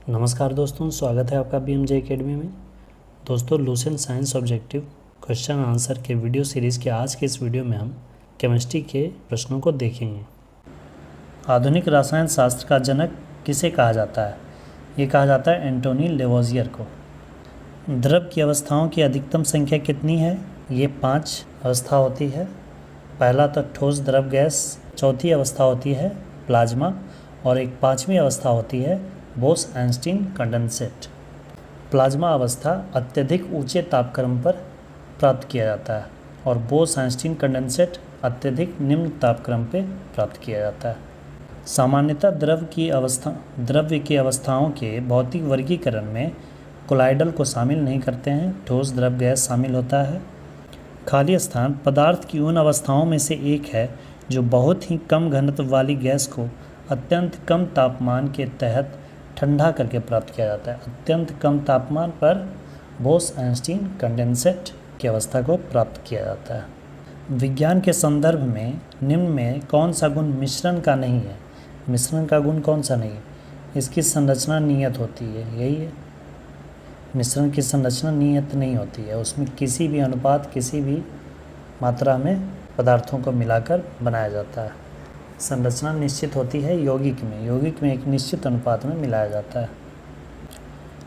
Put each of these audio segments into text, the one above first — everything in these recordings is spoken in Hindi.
नमस्कार दोस्तों, स्वागत है आपका BMJ एकेडमी में। दोस्तों, Lucent science objective question answer के वीडियो सीरीज़ के आज के इस वीडियो में हम केमिस्ट्री के प्रश्नों को देखेंगे। आधुनिक रसायन शास्त्र का जनक किसे कहा जाता है? ये कहा जाता है एंटोनी लेवोजियर को। द्रव की अवस्थाओं की अधिकतम संख्या कितनी है? ये 5 अवस्था होती है। पहला तो ठोस द्रव गैस, चौथी अवस्था होती है प्लाज्मा और एक 5वीं अवस्था होती है बोस-आइंस्टीन कंडेंसेट। प्लाज्मा अवस्था अत्यधिक ऊंचे तापक्रम पर प्राप्त किया जाता है और बोस-आइंस्टीन कंडेंसेट अत्यधिक निम्न तापक्रम पर प्राप्त किया जाता है। सामान्यतः द्रव्य की अवस्थाओं के भौतिक वर्गीकरण में कोलाइडल को शामिल नहीं करते हैं। ठोस द्रव गैस शामिल होता है। खाली स्थान पदार्थ की उन अवस्थाओं में से एक है जो बहुत ही कम घनत्व वाली गैस को अत्यंत कम तापमान के तहत ठंडा करके प्राप्त किया जाता है। अत्यंत कम तापमान पर बोस-आइंस्टीन कंडेंसेट की अवस्था को प्राप्त किया जाता है। विज्ञान के संदर्भ में निम्न में कौन सा गुण मिश्रण का नहीं है? मिश्रण का गुण कौन सा नहीं है? इसकी संरचना नियत होती है, यही है। मिश्रण की संरचना नियत नहीं होती है, उसमें किसी भी अनुपात, किसी भी मात्रा में पदार्थों को मिलाकर बनाया जाता है। संरचना निश्चित होती है यौगिक में एक निश्चित अनुपात में मिलाया जाता है।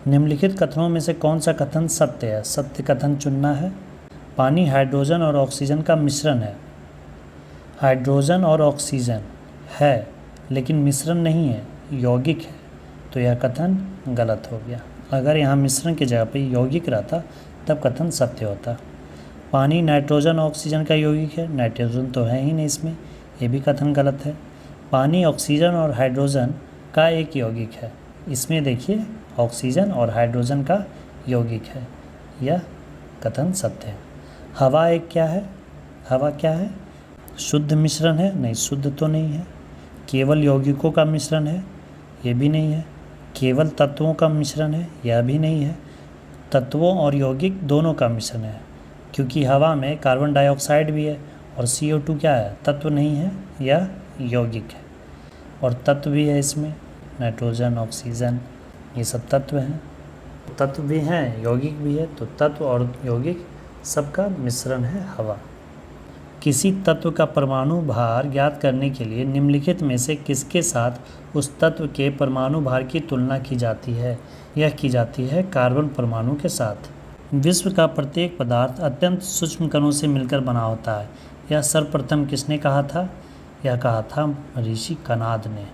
निम्नलिखित कथनों में से कौन सा कथन सत्य है? सत्य कथन चुनना है। पानी हाइड्रोजन और ऑक्सीजन का मिश्रण है। हाइड्रोजन और ऑक्सीजन है लेकिन मिश्रण नहीं है, यौगिक है, तो यह कथन गलत हो गया। अगर यहाँ मिश्रण की जगह पर यौगिक रहता तब कथन सत्य होता। पानी नाइट्रोजन ऑक्सीजन का यौगिक है, नाइट्रोजन तो है ही नहीं इसमें, ये भी कथन गलत है। पानी ऑक्सीजन और हाइड्रोजन का एक यौगिक है, इसमें देखिए ऑक्सीजन और हाइड्रोजन का यौगिक है, यह कथन सत्य है। हवा एक क्या है? हवा क्या है? शुद्ध मिश्रण है? नहीं, शुद्ध तो नहीं है। केवल यौगिकों का मिश्रण है? ये भी नहीं है। केवल तत्वों का मिश्रण है? यह भी नहीं है। तत्वों और यौगिक दोनों का मिश्रण है, क्योंकि हवा में कार्बन डाइऑक्साइड भी है और CO2 क्या है? तत्व नहीं है, यह यौगिक है। और तत्व भी है इसमें, नाइट्रोजन, ऑक्सीजन, ये सब तत्व हैं। तत्व भी हैं, यौगिक भी है, तो तत्व और यौगिक सबका मिश्रण है हवा। किसी तत्व का परमाणु भार ज्ञात करने के लिए निम्नलिखित में से किसके साथ उस तत्व के परमाणु भार की तुलना की जाती है? यह की जाती है कार्बन परमाणु के साथ। विश्व का प्रत्येक पदार्थ अत्यंत सूक्ष्म कणों से मिलकर बना होता है। यह सर्वप्रथम किसने कहा था? यह कहा था ऋषि कनाद ने।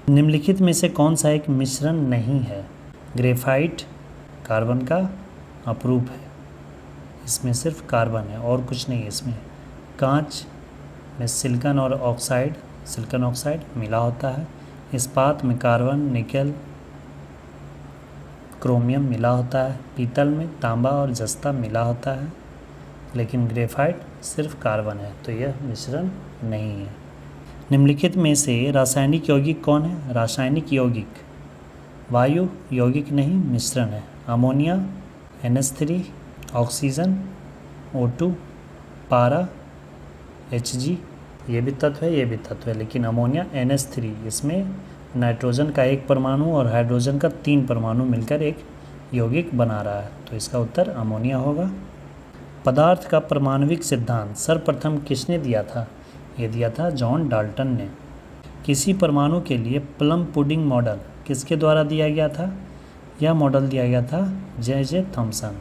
निम्नलिखित में से कौन सा एक मिश्रण नहीं है? ग्रेफाइट कार्बन का अपरूप है, इसमें सिर्फ कार्बन है और कुछ नहीं है इसमें। कांच में सिलिकॉन और ऑक्साइड, सिलिकॉन ऑक्साइड मिला होता है। इस्पात में कार्बन, निकेल, क्रोमियम मिला होता है। पीतल में तांबा और जस्ता मिला होता है, लेकिन ग्रेफाइट सिर्फ कार्बन है, तो यह मिश्रण नहीं है। निम्नलिखित में से रासायनिक यौगिक कौन है? रासायनिक यौगिक वायु यौगिक नहीं, मिश्रण है। अमोनिया, NH3, ऑक्सीजन, O2, पारा, Hg, ये भी तत्व है, ये भी तत्व है, लेकिन अमोनिया NH3, इसमें नाइट्रोजन का एक परमाणु और हाइड्रोजन का 3 परमाणु मिलकर एक यौगिक बना रहा है, तो इसका उत्तर अमोनिया होगा। पदार्थ का परमाणविक सिद्धांत सर्वप्रथम किसने दिया था? ये दिया था जॉन डाल्टन ने। किसी परमाणु के लिए प्लम पुडिंग मॉडल किसके द्वारा दिया गया था? यह मॉडल दिया गया था J.J. थॉमसन।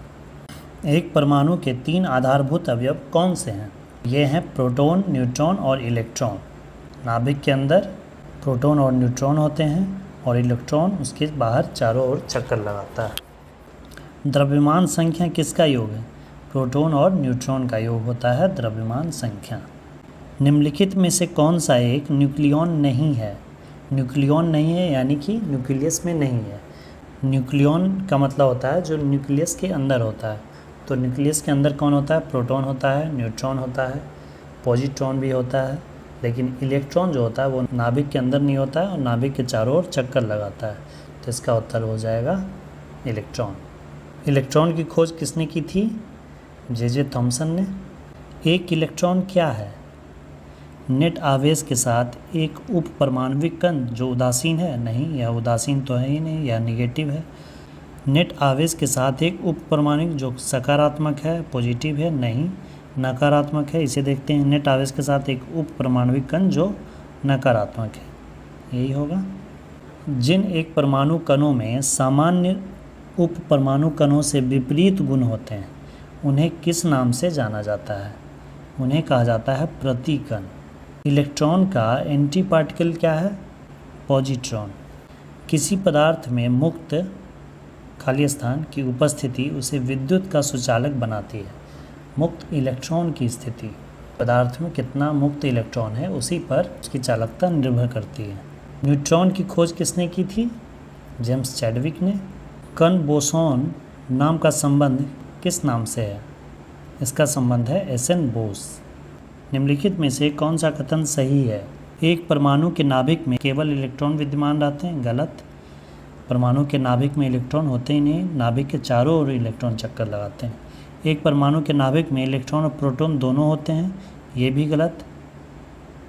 एक परमाणु के 3 आधारभूत अवयव कौन से हैं? ये हैं प्रोटॉन, न्यूट्रॉन और इलेक्ट्रॉन। नाभिक के अंदर प्रोटॉन और न्यूट्रॉन होते हैं और इलेक्ट्रॉन उसके बाहर चारों ओर चक्कर लगाता है। द्रव्यमान संख्या किसका योग है? प्रोटॉन और न्यूट्रॉन का योग होता है द्रव्यमान संख्या। निम्नलिखित में से कौन सा एक न्यूक्लियॉन नहीं है? न्यूक्लियॉन नहीं है यानी कि न्यूक्लियस में नहीं है। न्यूक्लियॉन का मतलब होता है जो न्यूक्लियस के अंदर होता है। तो न्यूक्लियस के अंदर कौन होता है? प्रोटॉन होता है, न्यूट्रॉन होता है, पॉजिट्रॉन भी होता है, लेकिन इलेक्ट्रॉन जो होता है वो नाभिक के अंदर नहीं होता है और नाभिक के चारों ओर चक्कर लगाता है, तो इसका उत्तर हो जाएगा इलेक्ट्रॉन। इलेक्ट्रॉन की खोज किसने की थी? J.J. थॉमसन ने। एक इलेक्ट्रॉन क्या है? नेट आवेश के साथ एक उप परमाणविक कण जो उदासीन है, नहीं, यह उदासीन तो है ही नहीं, यह निगेटिव है। नेट आवेश के साथ एक उप परमाणु जो सकारात्मक है, पॉजिटिव है, नहीं, नकारात्मक है। इसे देखते हैं, नेट आवेश के साथ एक उप परमाणविक कण जो नकारात्मक है, यही होगा। जिन एक परमाणु कणों में सामान्य उप परमाणु कणों से विपरीत गुण होते हैं उन्हें किस नाम से जाना जाता है? उन्हें कहा जाता है प्रतिकण। इलेक्ट्रॉन का एंटी पार्टिकल क्या है? पॉजिट्रॉन। किसी पदार्थ में मुक्त खाली स्थान की उपस्थिति उसे विद्युत का सुचालक बनाती है। मुक्त इलेक्ट्रॉन की स्थिति, पदार्थ में कितना मुक्त इलेक्ट्रॉन है उसी पर उसकी चालकता निर्भर करती है। न्यूट्रॉन की खोज किसने की थी? जेम्स चैडविक ने। कण बोसॉन नाम का संबंध किस नाम से है? इसका संबंध है एस.एन. बोस। निम्नलिखित में से कौन सा कथन सही है? एक परमाणु के नाभिक में केवल इलेक्ट्रॉन विद्यमान रहते हैं। गलत। परमाणु के नाभिक में इलेक्ट्रॉन होते ही नहीं, नाभिक के चारों ओर इलेक्ट्रॉन चक्कर लगाते हैं। एक परमाणु के नाभिक में इलेक्ट्रॉन और प्रोटॉन दोनों होते हैं, ये भी गलत।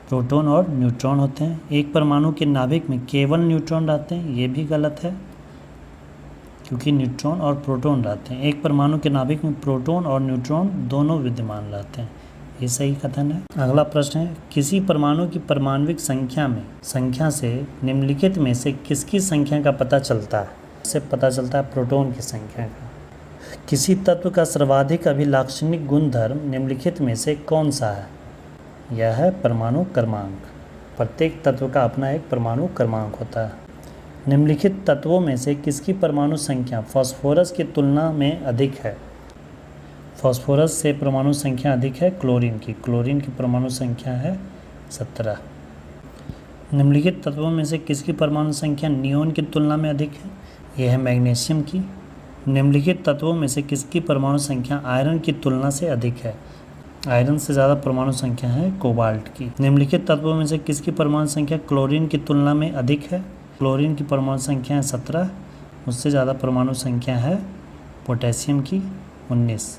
प्रोटॉन और न्यूट्रॉन होते हैं। एक परमाणु के नाभिक में केवल न्यूट्रॉन रहते हैं, ये भी गलत है क्योंकि न्यूट्रॉन और प्रोटॉन रहते हैं। एक परमाणु के नाभिक में प्रोटॉन और न्यूट्रॉन दोनों विद्यमान रहते हैं, ये सही कथन है। अगला प्रश्न है, किसी परमाणु की परमाणविक संख्या से निम्नलिखित में से किसकी संख्या का पता चलता है? इससे पता चलता है प्रोटॉन की संख्या का। किसी तत्व का सर्वाधिक अभिलाक्षणिक गुणधर्म निम्नलिखित में से कौन सा है? यह है परमाणु क्रमांक। प्रत्येक तत्व का अपना एक परमाणु क्रमांक होता है। निम्नलिखित तत्वों में से किसकी परमाणु संख्या फास्फोरस की तुलना में अधिक है? फास्फोरस से परमाणु संख्या अधिक है क्लोरीन की। क्लोरीन की परमाणु संख्या है 17। निम्नलिखित तत्वों में से किसकी परमाणु संख्या नियोन की तुलना में अधिक है? यह है मैग्नीशियम की। निम्नलिखित तत्वों में से किसकी परमाणु संख्या आयरन की तुलना से अधिक है? आयरन से ज़्यादा परमाणु संख्या है कोबाल्ट की। निम्नलिखित तत्वों में से किसकी परमाणु संख्या क्लोरीन की तुलना में अधिक है? क्लोरीन की परमाणु संख्या है 17, उससे ज़्यादा परमाणु संख्या है पोटेशियम की 19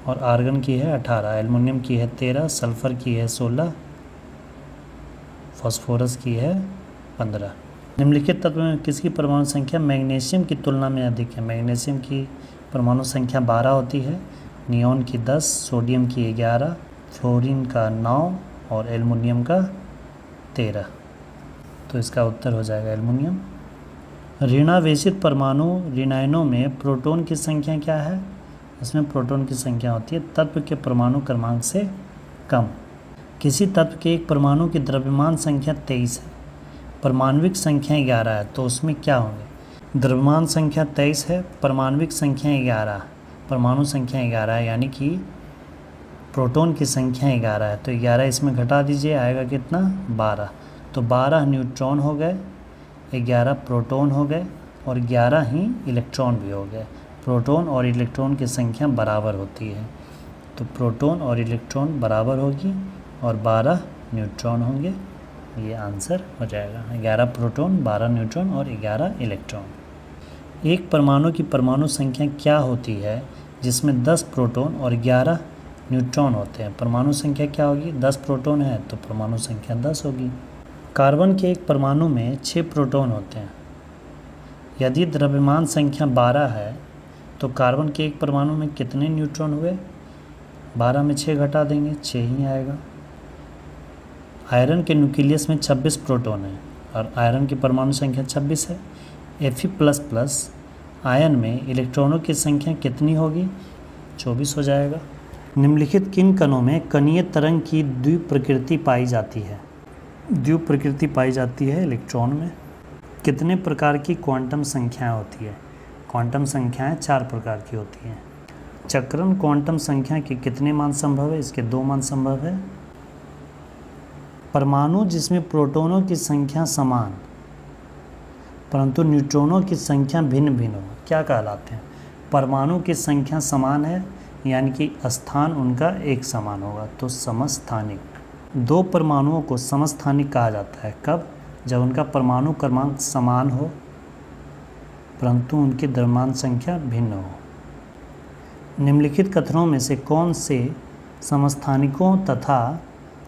और आर्गन की है 18, एल्युमिनियम की है 13, सल्फर की है 16, फास्फोरस की है 15। निम्नलिखित तत्व में किसकी परमाणु संख्या मैग्नीशियम की तुलना में अधिक है? मैग्नीशियम की परमाणु संख्या 12 होती है, नियोन की 10, सोडियम की 11, फ्लोरीन का 9 और एल्युमिनियम का 13। तो इसका उत्तर हो जाएगा एल्युमिनियम। ऋणावेशित परमाणु ऋणायनों में प्रोटॉन की संख्या क्या है? इसमें प्रोटॉन की संख्या होती है तत्व के परमाणु क्रमांक से कम। किसी तत्व के एक परमाणु की द्रव्यमान संख्या 23 है, परमाणविक संख्या 11 है, तो उसमें क्या होंगे? द्रव्यमान संख्या 23 है, परमाणविक संख्या 11, परमाणु संख्या 11 है, यानी कि प्रोटॉन की संख्या 11 है, तो 11 इसमें घटा दीजिए, आएगा कितना? 12। तो 12 न्यूट्रॉन हो गए, 11 प्रोटॉन हो गए और 11 ही इलेक्ट्रॉन भी हो गए। प्रोटॉन और इलेक्ट्रॉन की संख्या बराबर होती है, तो प्रोटॉन और इलेक्ट्रॉन बराबर होगी और 12 न्यूट्रॉन होंगे, ये आंसर हो जाएगा। 11 प्रोटॉन, 12 न्यूट्रॉन और 11 इलेक्ट्रॉन। एक परमाणु की परमाणु संख्या क्या होती है जिसमें 10 प्रोटॉन और 11 न्यूट्रॉन होते हैं? परमाणु संख्या क्या होगी? 10 प्रोटॉन है तो परमाणु संख्या 10 होगी। कार्बन के एक परमाणु में 6 प्रोटॉन होते हैं। यदि द्रव्यमान संख्या 12 है तो कार्बन के एक परमाणु में कितने न्यूट्रॉन हुए? 12 में 6 घटा देंगे, 6 ही आएगा। आयरन के न्यूक्लियस में 26 प्रोटॉन है और आयरन की परमाणु संख्या 26 है। Fe++ आयन में इलेक्ट्रॉनों की संख्या कितनी होगी? 24 हो जाएगा। निम्नलिखित किन कणों में कणीय तरंग की द्विप प्रकृति पाई जाती है? द्विप प्रकृति पाई जाती है इलेक्ट्रॉन में। कितने प्रकार की क्वांटम संख्याएं होती है? क्वांटम संख्याएं 4 प्रकार की होती हैं। चक्रण क्वांटम संख्या के कितने मान संभव है? इसके 2 मान संभव है। परमाणु जिसमें प्रोटॉनों की संख्या समान परंतु न्यूट्रॉनों की संख्या भिन्न भिन्न हो, क्या कहलाते हैं? परमाणु की संख्या समान है यानी कि स्थान उनका एक समान होगा, तो समस्थानिक। 2 परमाणुओं को समस्थानिक कहा जाता है कब? जब उनका परमाणु क्रमांक समान हो परंतु उनकी द्रव्यमान संख्या भिन्न हो। निम्नलिखित कथनों में से कौन से समस्थानिकों तथा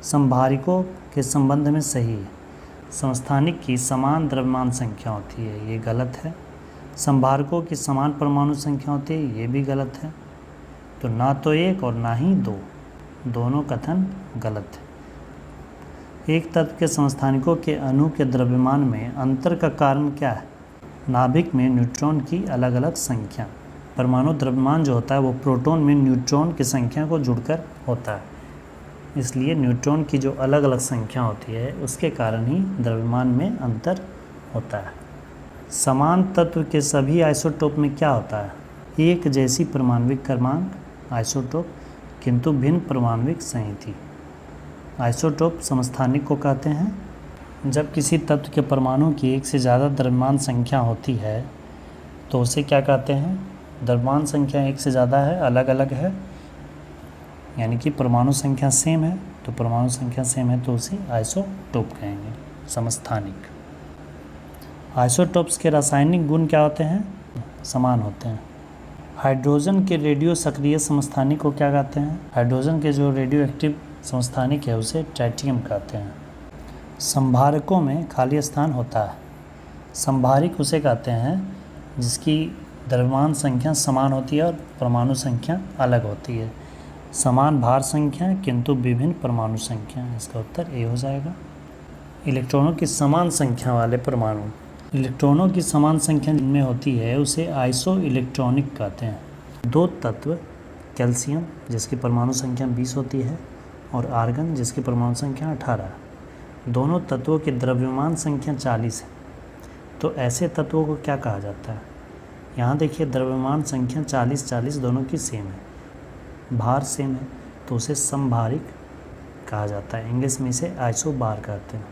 संभारिकों के संबंध में सही है। समस्थानिक की समान द्रव्यमान संख्या होती है, ये गलत है। संभारकों की समान परमाणु संख्या होती है, ये भी गलत है। तो ना तो एक और ना ही दो, दोनों कथन गलत है। एक तत्व के समस्थानिकों के अणु के द्रव्यमान में अंतर का कारण क्या है? नाभिक में न्यूट्रॉन की अलग अलग संख्या। परमाणु द्रव्यमान जो होता है वो प्रोटॉन में न्यूट्रॉन की संख्या को जुड़कर होता है, इसलिए न्यूट्रॉन की जो अलग अलग संख्या होती है उसके कारण ही द्रव्यमान में अंतर होता है। समान तत्व के सभी आइसोटोप में क्या होता है? एक जैसी परमाणविक क्रमांक आइसोटोप, किंतु भिन्न परमाणविक संहति। आइसोटोप समस्थानिक को कहते हैं। जब किसी तत्व के परमाणु की एक से ज़्यादा द्रव्यमान संख्या होती है तो उसे क्या कहते हैं? द्रव्यमान संख्या एक से ज़्यादा है, अलग अलग है, यानी कि परमाणु संख्या सेम है, तो परमाणु संख्या सेम है तो उसे आइसोटोप कहेंगे, समस्थानिक। आइसोटोप्स के रासायनिक गुण क्या होते हैं? समान होते हैं। हाइड्रोजन के रेडियो सक्रिय समस्थानिक को क्या कहते हैं? हाइड्रोजन के जो रेडियो एक्टिव समस्थानिक है उसे ट्राइटियम कहते हैं। संभारकों में खाली स्थान होता है। संभारिक उसे कहते हैं जिसकी द्रव्यमान संख्या समान होती है और परमाणु संख्या अलग होती है। समान भार संख्या किंतु विभिन्न परमाणु संख्या, इसका उत्तर ए हो जाएगा। इलेक्ट्रॉनों की समान संख्या वाले परमाणु, इलेक्ट्रॉनों की समान संख्या जिनमें होती है उसे आइसो इलेक्ट्रॉनिक कहते हैं। दो तत्व कैल्शियम जिसकी परमाणु संख्या 20 होती है और आर्गन जिसकी परमाणु संख्या 18 है, दोनों तत्वों की द्रव्यमान संख्या 40 है, तो ऐसे तत्वों को क्या कहा जाता है? यहाँ देखिए द्रव्यमान संख्या 40 दोनों की सेम है, भार सेम है, तो उसे समभारिक कहा जाता है। इंग्लिश में इसे आइसोबार कहते हैं।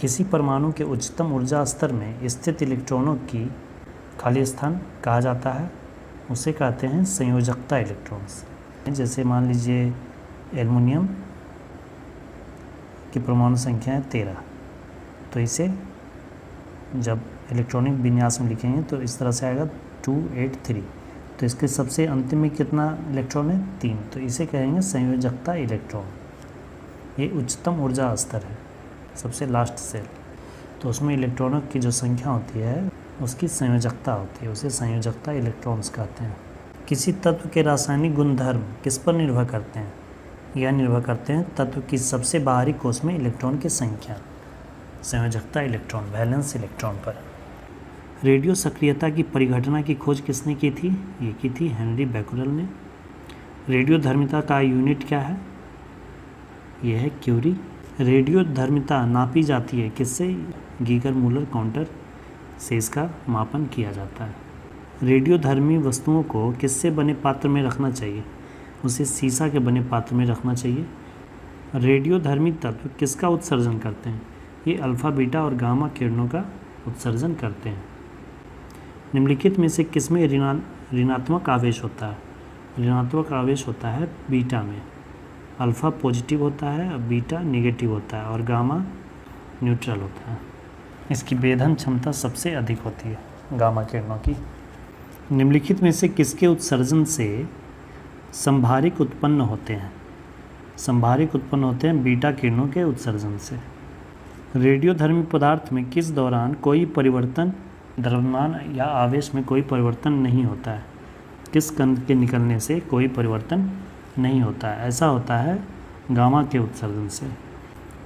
किसी परमाणु के उच्चतम ऊर्जा स्तर में स्थित इलेक्ट्रॉनों की खाली स्थान कहा जाता है, उसे कहते हैं संयोजकता इलेक्ट्रॉन्स। जैसे मान लीजिए एल्युमिनियम की परमाणु संख्या है 13, तो इसे जब इलेक्ट्रॉनिक विन्यास में लिखेंगे तो इस तरह से आएगा 283, तो इसके सबसे अंतिम में कितना इलेक्ट्रॉन है? 3, तो इसे कहेंगे संयोजकता इलेक्ट्रॉन। ये उच्चतम ऊर्जा स्तर है, सबसे लास्ट सेल, तो उसमें इलेक्ट्रॉनों की जो संख्या होती है उसकी संयोजकता होती है, उसे संयोजकता इलेक्ट्रॉन्स कहते हैं। किसी तत्व के रासायनिक गुणधर्म किस पर निर्भर करते हैं? यह निर्भर करते हैं तत्व की सबसे बाहरी कोष में इलेक्ट्रॉन की संख्या, संयोजकता इलेक्ट्रॉन, वैलेंस इलेक्ट्रॉन पर। रेडियो सक्रियता की परिघटना की खोज किसने की थी? ये की थी हेनरी बैकुरल ने। रेडियो धर्मिता का यूनिट क्या है? यह है क्यूरी। रेडियो धर्मिता नापी जाती है किससे? गीगर मूलर काउंटर से इसका मापन किया जाता है। रेडियो धर्मी वस्तुओं को किससे बने पात्र में रखना चाहिए? उसे सीसा के बने पात्र में रखना चाहिए। रेडियो धर्मी तत्व किसका उत्सर्जन करते हैं? ये अल्फ़ा बीटा और गामा किरणों का उत्सर्जन करते हैं। निम्नलिखित में से किसमें ऋणात्मक आवेश होता है? ऋणात्मक आवेश होता है बीटा में। अल्फ़ा पॉजिटिव होता है, बीटा नेगेटिव होता है और गामा न्यूट्रल होता है। इसकी वेधन क्षमता सबसे अधिक होती है गामा किरणों की। निम्नलिखित में से किसके उत्सर्जन से संभारिक उत्पन्न होते हैं? संभारिक उत्पन्न होते हैं बीटा किरणों के उत्सर्जन से। रेडियोधर्मी पदार्थ में किस दौरान कोई परिवर्तन, द्रव्यमान या आवेश में कोई परिवर्तन नहीं होता है? किस कण के निकलने से कोई परिवर्तन नहीं होता है? ऐसा होता है गामा के उत्सर्जन से।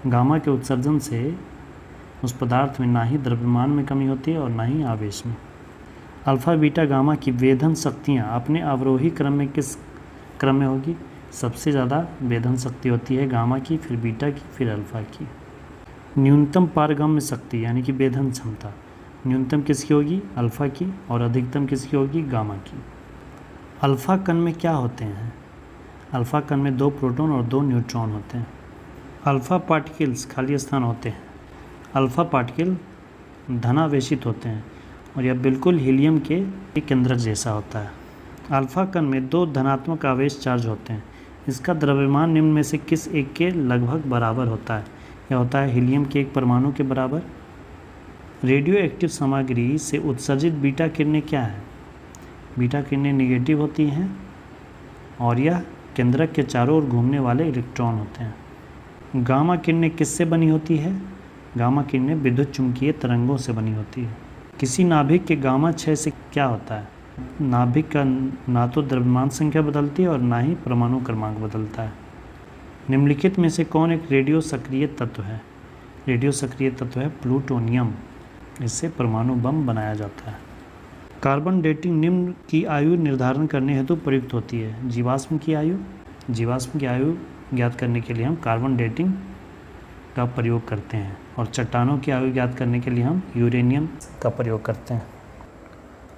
गामा के उत्सर्जन से उस पदार्थ में ना ही द्रव्यमान में कमी होती है और ना ही आवेश में। अल्फ़ा बीटा गामा की वेधन शक्तियाँ अपने अवरोही क्रम में किस क्रम में होगी? सबसे ज़्यादा वेधन शक्ति होती है गामा की, फिर बीटा की, फिर अल्फ़ा की। न्यूनतम पारगम्य शक्ति यानी कि वेधन क्षमता न्यूनतम किसकी होगी? अल्फ़ा की, और अधिकतम किसकी होगी? गामा की। अल्फ़ा कण में क्या होते हैं? अल्फ़ा कण में 2 प्रोटॉन और 2 न्यूट्रॉन होते हैं। अल्फ़ा पार्टिकल्स खाली स्थान होते हैं। अल्फ़ा पार्टिकल धनावेशित होते हैं और यह बिल्कुल हीलियम के केंद्रक जैसा होता है। अल्फ़ा कण में 2 धनात्मक आवेश चार्ज होते हैं। इसका द्रव्यमान निम्न में से किस एक के लगभग बराबर होता है? यह होता है हीलियम के एक परमाणु के बराबर। रेडियो एक्टिव सामग्री से उत्सर्जित बीटा किरणें क्या है? बीटा किरणें निगेटिव होती हैं और यह केंद्रक के चारों ओर घूमने वाले इलेक्ट्रॉन होते हैं। गामा किरणें किससे बनी होती है? गामा किरणें विद्युत चुम्बकीय तरंगों से बनी होती है। किसी नाभिक के गामा क्षय से क्या होता है? नाभिक का ना तो द्रव्यमान संख्या बदलती है और ना ही परमाणु क्रमांक बदलता है। निम्नलिखित में से कौन एक रेडियो सक्रिय तत्व है? रेडियो सक्रिय तत्व है प्लूटोनियम। इससे परमाणु बम बनाया जाता है। कार्बन डेटिंग निम्न की आयु निर्धारण करने हेतु प्रयुक्त होती है। जीवाश्म की आयु। जीवाश्म की आयु ज्ञात करने के लिए हम कार्बन डेटिंग का प्रयोग करते हैं और चट्टानों की आयु ज्ञात करने के लिए हम यूरेनियम का प्रयोग करते हैं।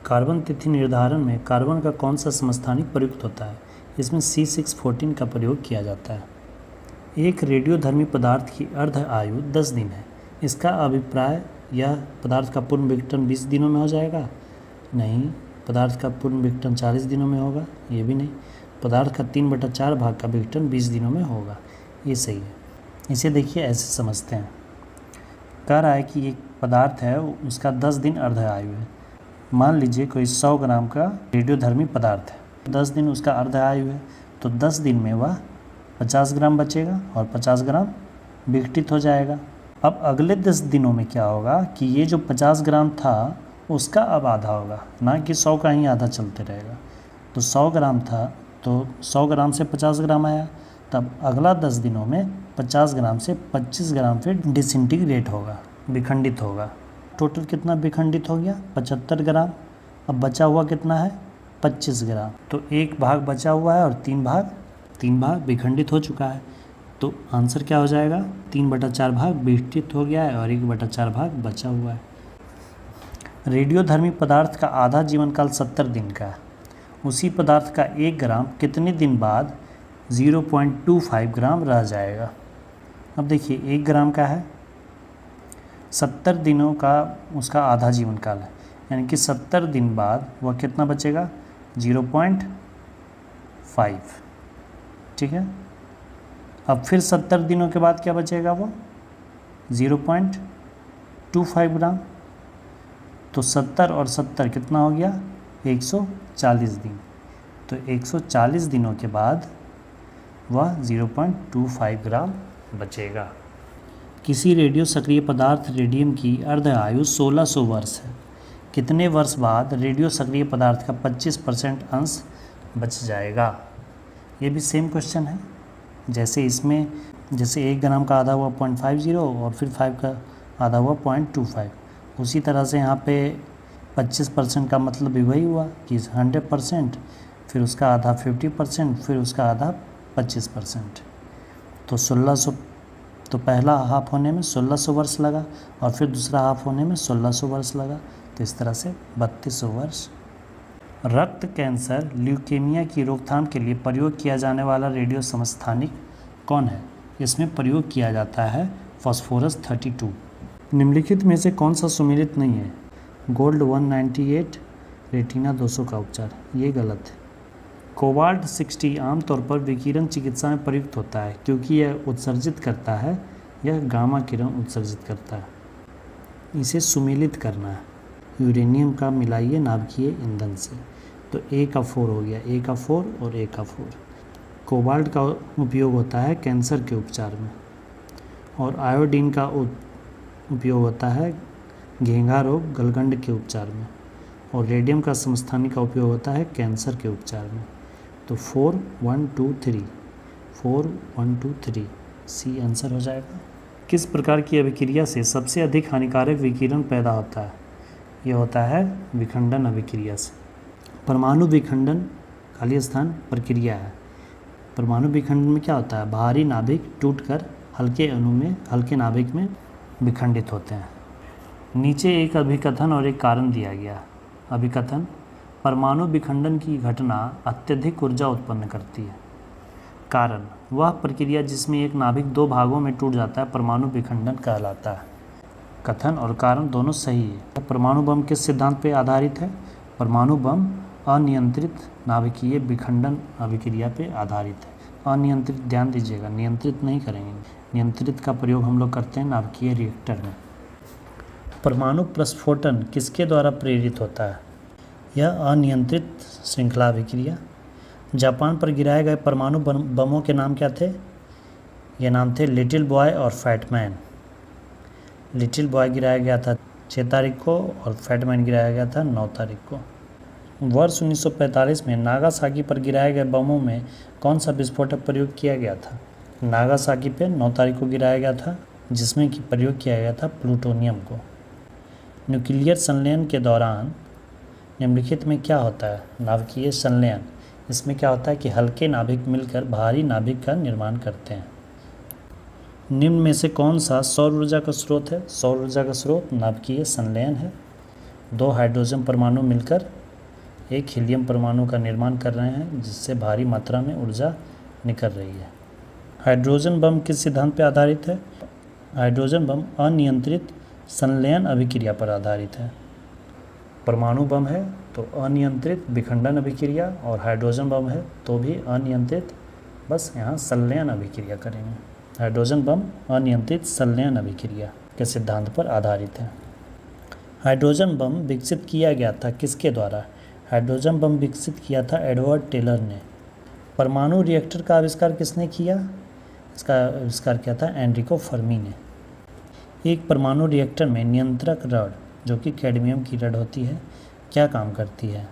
कार्बन तिथि निर्धारण में कार्बन का कौन सा समस्थानिक प्रयुक्त होता है? इसमें C614 का प्रयोग किया जाता है। एक रेडियोधर्मी पदार्थ की अर्ध आयु 10 दिन है। इसका अभिप्राय यह पदार्थ का पूर्ण विघटन 20 दिनों में हो जाएगा? नहीं। पदार्थ का पूर्ण विघटन 40 दिनों में होगा? ये भी नहीं। पदार्थ का 3/4 भाग का विघटन 20 दिनों में होगा। ये सही है। इसे देखिए ऐसे समझते हैं। कह रहा है कि एक पदार्थ है उसका 10 दिन अर्ध आयु है। मान लीजिए कोई 100 ग्राम का रेडियोधर्मी पदार्थ है, 10 दिन उसका अर्ध आयु है, तो 10 दिन में वह 50 ग्राम बचेगा और 50 ग्राम विघटित हो जाएगा। अब अगले 10 दिनों में क्या होगा कि ये जो 50 ग्राम था उसका अब आधा होगा, ना कि 100 का ही आधा चलते रहेगा। तो 100 ग्राम था तो 100 ग्राम से 50 ग्राम आया, तब अगला 10 दिनों में 50 ग्राम से 25 ग्राम फिर डिसइंटीग्रेट होगा, विखंडित होगा। टोटल कितना विखंडित हो गया? 75 ग्राम। अब बचा हुआ कितना है? 25 ग्राम। तो एक भाग बचा हुआ है और तीन भाग विखंडित हो चुका है। तो आंसर क्या हो जाएगा? 3/4 भाग विघटित हो गया है और 1/4 भाग बचा हुआ है। रेडियोधर्मी पदार्थ का आधा जीवन काल 70 दिन का है। उसी पदार्थ का 1 ग्राम कितने दिन बाद 0.25 ग्राम रह जाएगा? अब देखिए 1 ग्राम का है, 70 दिनों का उसका आधा जीवन काल है, यानी कि 70 दिन बाद वह कितना बचेगा? 0.5। ठीक है। अब फिर 70 दिनों के बाद क्या बचेगा? वो 0.25 ग्राम। तो 70 और 70 कितना हो गया? 140 दिन। तो 140 दिनों के बाद वह 0.25 ग्राम बचेगा। किसी रेडियो सक्रिय पदार्थ रेडियम की अर्ध आयु 1600 वर्ष है। कितने वर्ष बाद रेडियो सक्रिय पदार्थ का 25% अंश बच जाएगा? ये भी सेम क्वेश्चन है। जैसे इसमें 1 ग्राम का आधा हुआ 0.50 और फिर 5 का आधा हुआ 0.25। उसी तरह से यहाँ पे 25% का मतलब भी वही हुआ कि 100%, फिर उसका आधा 50%, फिर उसका आधा 25%। तो 1600, तो पहला हाफ होने में 1600 वर्ष लगा और फिर दूसरा हाफ होने में 1600 वर्ष लगा। तो इस तरह से 3200 वर्ष। रक्त कैंसर ल्यूकेमिया की रोकथाम के लिए प्रयोग किया जाने वाला रेडियो समस्थानिक कौन है? इसमें प्रयोग किया जाता है फास्फोरस 32। निम्नलिखित में से कौन सा सुमेलित नहीं है? गोल्ड 198, रेटिना 200 का उपचार। ये गलत है। कोबाल्ट 60 आमतौर पर विकिरण चिकित्सा में प्रयुक्त होता है क्योंकि यह उत्सर्जित करता है, यह गामा किरण उत्सर्जित करता है। इसे सुमेलित करना है। यूरेनियम का मिलाइए नाभिकीय ईंधन से। तो A का 4 हो गया, A का 4 और A का 4। कोबाल्ट का उपयोग होता है कैंसर के उपचार में और आयोडीन का उपयोग होता है घेंघा रोग गलगंड के उपचार में और रेडियम का समस्थानिक का उपयोग होता है कैंसर के उपचार में। तो 4 1 2 3 4 1 2 3 सी आंसर हो जाएगा। किस प्रकार की अभिक्रिया से सबसे अधिक हानिकारक विकिरण पैदा होता है? यह होता है विखंडन अभिक्रिया से। परमाणु विखंडन खाली स्थान प्रक्रिया है। परमाणु विखंडन में क्या होता है? भारी नाभिक टूटकर हल्के नाभिक में विखंडित होते हैं। नीचे एक अभिकथन और एक कारण दिया गया। अभिकथन: परमाणु विखंडन की घटना अत्यधिक ऊर्जा उत्पन्न करती है। कारण: वह प्रक्रिया जिसमें एक नाभिक 2 भागों में टूट जाता है परमाणु विखंडन कहलाता है। कथन और कारण दोनों सही है। परमाणु बम किस सिद्धांत पर आधारित है? परमाणु बम अनियंत्रित नाभिकीय विखंडन अभिक्रिया पर आधारित है। अनियंत्रित, ध्यान दीजिएगा, नियंत्रित नहीं करेंगे। नियंत्रित का प्रयोग हम लोग करते हैं नाभिकीय रिएक्टर में। परमाणु प्रस्फोटन किसके द्वारा प्रेरित होता है? यह अनियंत्रित श्रृंखला अभिक्रिया। जापान पर गिराए गए परमाणु बमों के नाम क्या थे? ये नाम थे लिटिल बॉय और फैट मैन। लिटिल बॉय गिराया गया था 6 तारीख को और फैट मैन गिराया गया था 9 तारीख को। वर्ष 1945 में नागासाकी पर गिराए गए बमों में कौन सा विस्फोटक प्रयोग किया गया था? नागासाकी पे 9 तारीख को गिराया गया था, जिसमें कि प्रयोग किया गया था प्लूटोनियम को। न्यूक्लियर संलयन के दौरान निम्नलिखित में क्या होता है? नाभिकीय संलयन। इसमें क्या होता है कि हल्के नाभिक मिलकर भारी नाभिक का निर्माण करते हैं। निम्न में से कौन सा सौर ऊर्जा का स्रोत है? सौर ऊर्जा का स्रोत नाभिकीय संलयन है। 2 हाइड्रोजन परमाणु मिलकर एक हीलियम परमाणु का निर्माण कर रहे हैं, जिससे भारी मात्रा में ऊर्जा निकल रही है। हाइड्रोजन बम किस सिद्धांत पर आधारित है? हाइड्रोजन बम अनियंत्रित संलयन अभिक्रिया पर आधारित है। परमाणु बम है तो अनियंत्रित विखंडन अभिक्रिया, और हाइड्रोजन बम है तो भी अनियंत्रित, बस यहाँ संलयन अभिक्रिया करेंगे। हाइड्रोजन बम अनियंत्रित संलयन अभिक्रिया के सिद्धांत पर आधारित है। हाइड्रोजन बम विकसित किया गया था किसके द्वारा? हाइड्रोजन बम विकसित किया था एडवर्ड टेलर ने। परमाणु रिएक्टर का आविष्कार किसने किया? इसका आविष्कार किया था एनरिको फर्मी ने। एक परमाणु रिएक्टर में नियंत्रक रॉड, जो कि कैडमियम की रॉड होती है, क्या काम करती है?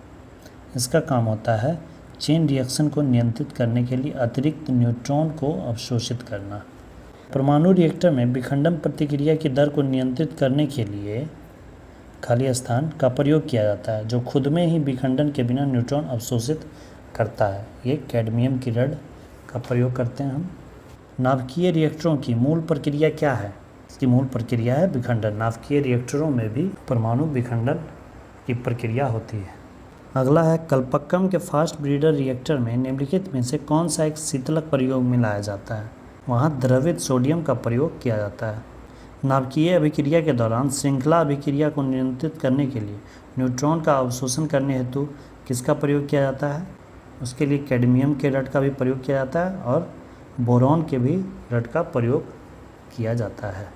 इसका काम होता है चेन रिएक्शन को नियंत्रित करने के लिए अतिरिक्त न्यूट्रॉन को अवशोषित करना। परमाणु रिएक्टर में विखंडन प्रतिक्रिया की दर को नियंत्रित करने के लिए खाली स्थान का प्रयोग किया जाता है, जो खुद में ही विखंडन के बिना न्यूट्रॉन अवशोषित करता है। ये कैडमियम की रॉड का प्रयोग करते हैं हम। नाभिकीय रिएक्टरों की मूल प्रक्रिया क्या है? इसकी मूल प्रक्रिया है विखंडन। नाभिकीय रिएक्टरों में भी परमाणु विखंडन की प्रक्रिया होती है। अगला है कल्पक्कम के फास्ट ब्रीडर रिएक्टर में निम्नलिखित में से कौन सा एक शीतलक प्रयोग में लाया जाता है? वहाँ द्रवित सोडियम का प्रयोग किया जाता है। नाभिकीय अभिक्रिया के दौरान श्रृंखला अभिक्रिया को नियंत्रित करने के लिए न्यूट्रॉन का अवशोषण करने हेतु किसका प्रयोग किया जाता है? उसके लिए कैडमियम के रॉड का भी प्रयोग किया जाता है और बोरॉन के भी रॉड का प्रयोग किया जाता है।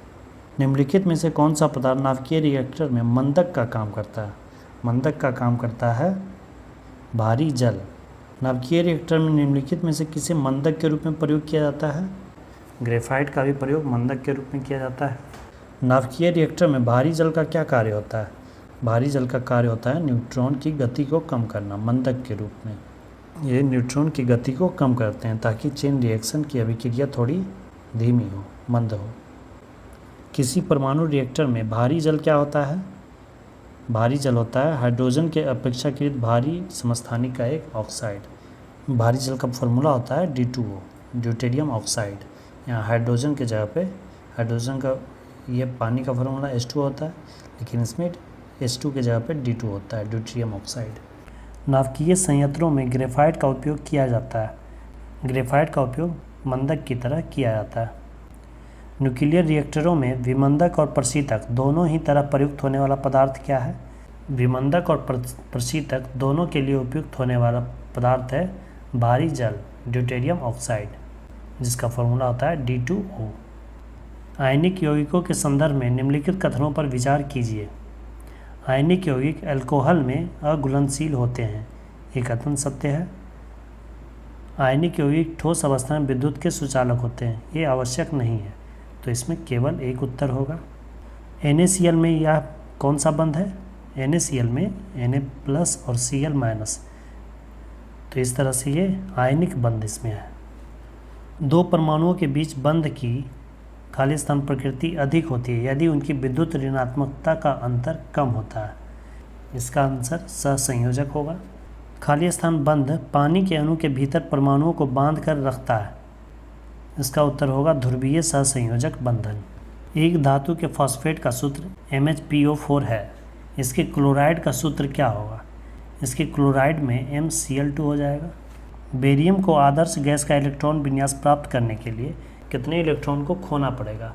निम्नलिखित में से कौन सा पदार्थ नाभिकीय रिएक्टर में मंदक का काम करता है? मंदक का काम करता है भारी जल। नाभिकीय रिएक्टर में निम्नलिखित में से किसे मंदक के रूप में प्रयोग किया जाता है? ग्रेफाइट का भी प्रयोग मंदक के रूप में किया जाता है। नाभिकीय रिएक्टर में भारी जल का क्या कार्य होता है? भारी जल का कार्य होता है न्यूट्रॉन की गति को कम करना मंदक के रूप में। ये न्यूट्रॉन की गति को कम करते हैं ताकि चेन रिएक्शन की अभिक्रिया थोड़ी धीमी हो, मंद हो। किसी परमाणु रिएक्टर में भारी जल क्या होता है? भारी जल होता है हाइड्रोजन के अपेक्षाकृत भारी समस्थानिक का एक ऑक्साइड। भारी जल का फॉर्मूला होता है D2O, ड्यूटेरियम ऑक्साइड। यहाँ हाइड्रोजन के जगह पे हाइड्रोजन का ये पानी का फॉर्मूला H2O होता है, लेकिन इसमें H2 के जगह पे D2 होता है, ड्यूटेरियम ऑक्साइड। नाभिकीय संयंत्रों में ग्रेफाइट का उपयोग किया जाता है। ग्रेफाइट का उपयोग मंदक की तरह किया जाता है। न्यूक्लियर रिएक्टरों में विमंदक और प्रशीतक दोनों ही तरह प्रयुक्त होने वाला पदार्थ क्या है? विमंदक और प्रशीतक दोनों के लिए उपयुक्त होने वाला पदार्थ है भारी जल, ड्यूटेरियम ऑक्साइड, जिसका फॉर्मूला होता है D2O। आयनिक यौगिकों के संदर्भ में निम्नलिखित कथनों पर विचार कीजिए। आयनिक यौगिक अल्कोहल में अघुलनशील होते हैं, ये कथन सत्य है। आयनिक यौगिक ठोस अवस्था में विद्युत के सुचालक होते हैं, ये आवश्यक नहीं है, तो इसमें केवल एक उत्तर होगा। NaCl में यह कौन सा बंध है? NaCl में Na+ और Cl-, तो इस तरह से ये आयनिक बंध इसमें है। दो परमाणुओं के बीच बंध की खाली स्थान प्रकृति अधिक होती है यदि उनकी विद्युत ऋणात्मकता का अंतर कम होता है। इसका आंसर सहसंयोजक होगा। खाली स्थान बंध पानी के अणु के भीतर परमाणुओं को बांध कर रखता है। इसका उत्तर होगा ध्रुवीय सहसंयोजक बंधन। एक धातु के फॉस्फेट का सूत्र MHPO4 है। इसके क्लोराइड का सूत्र क्या होगा? इसके क्लोराइड में MCl2 हो जाएगा। बेरियम को आदर्श गैस का इलेक्ट्रॉन विन्यास प्राप्त करने के लिए कितने इलेक्ट्रॉन को खोना पड़ेगा?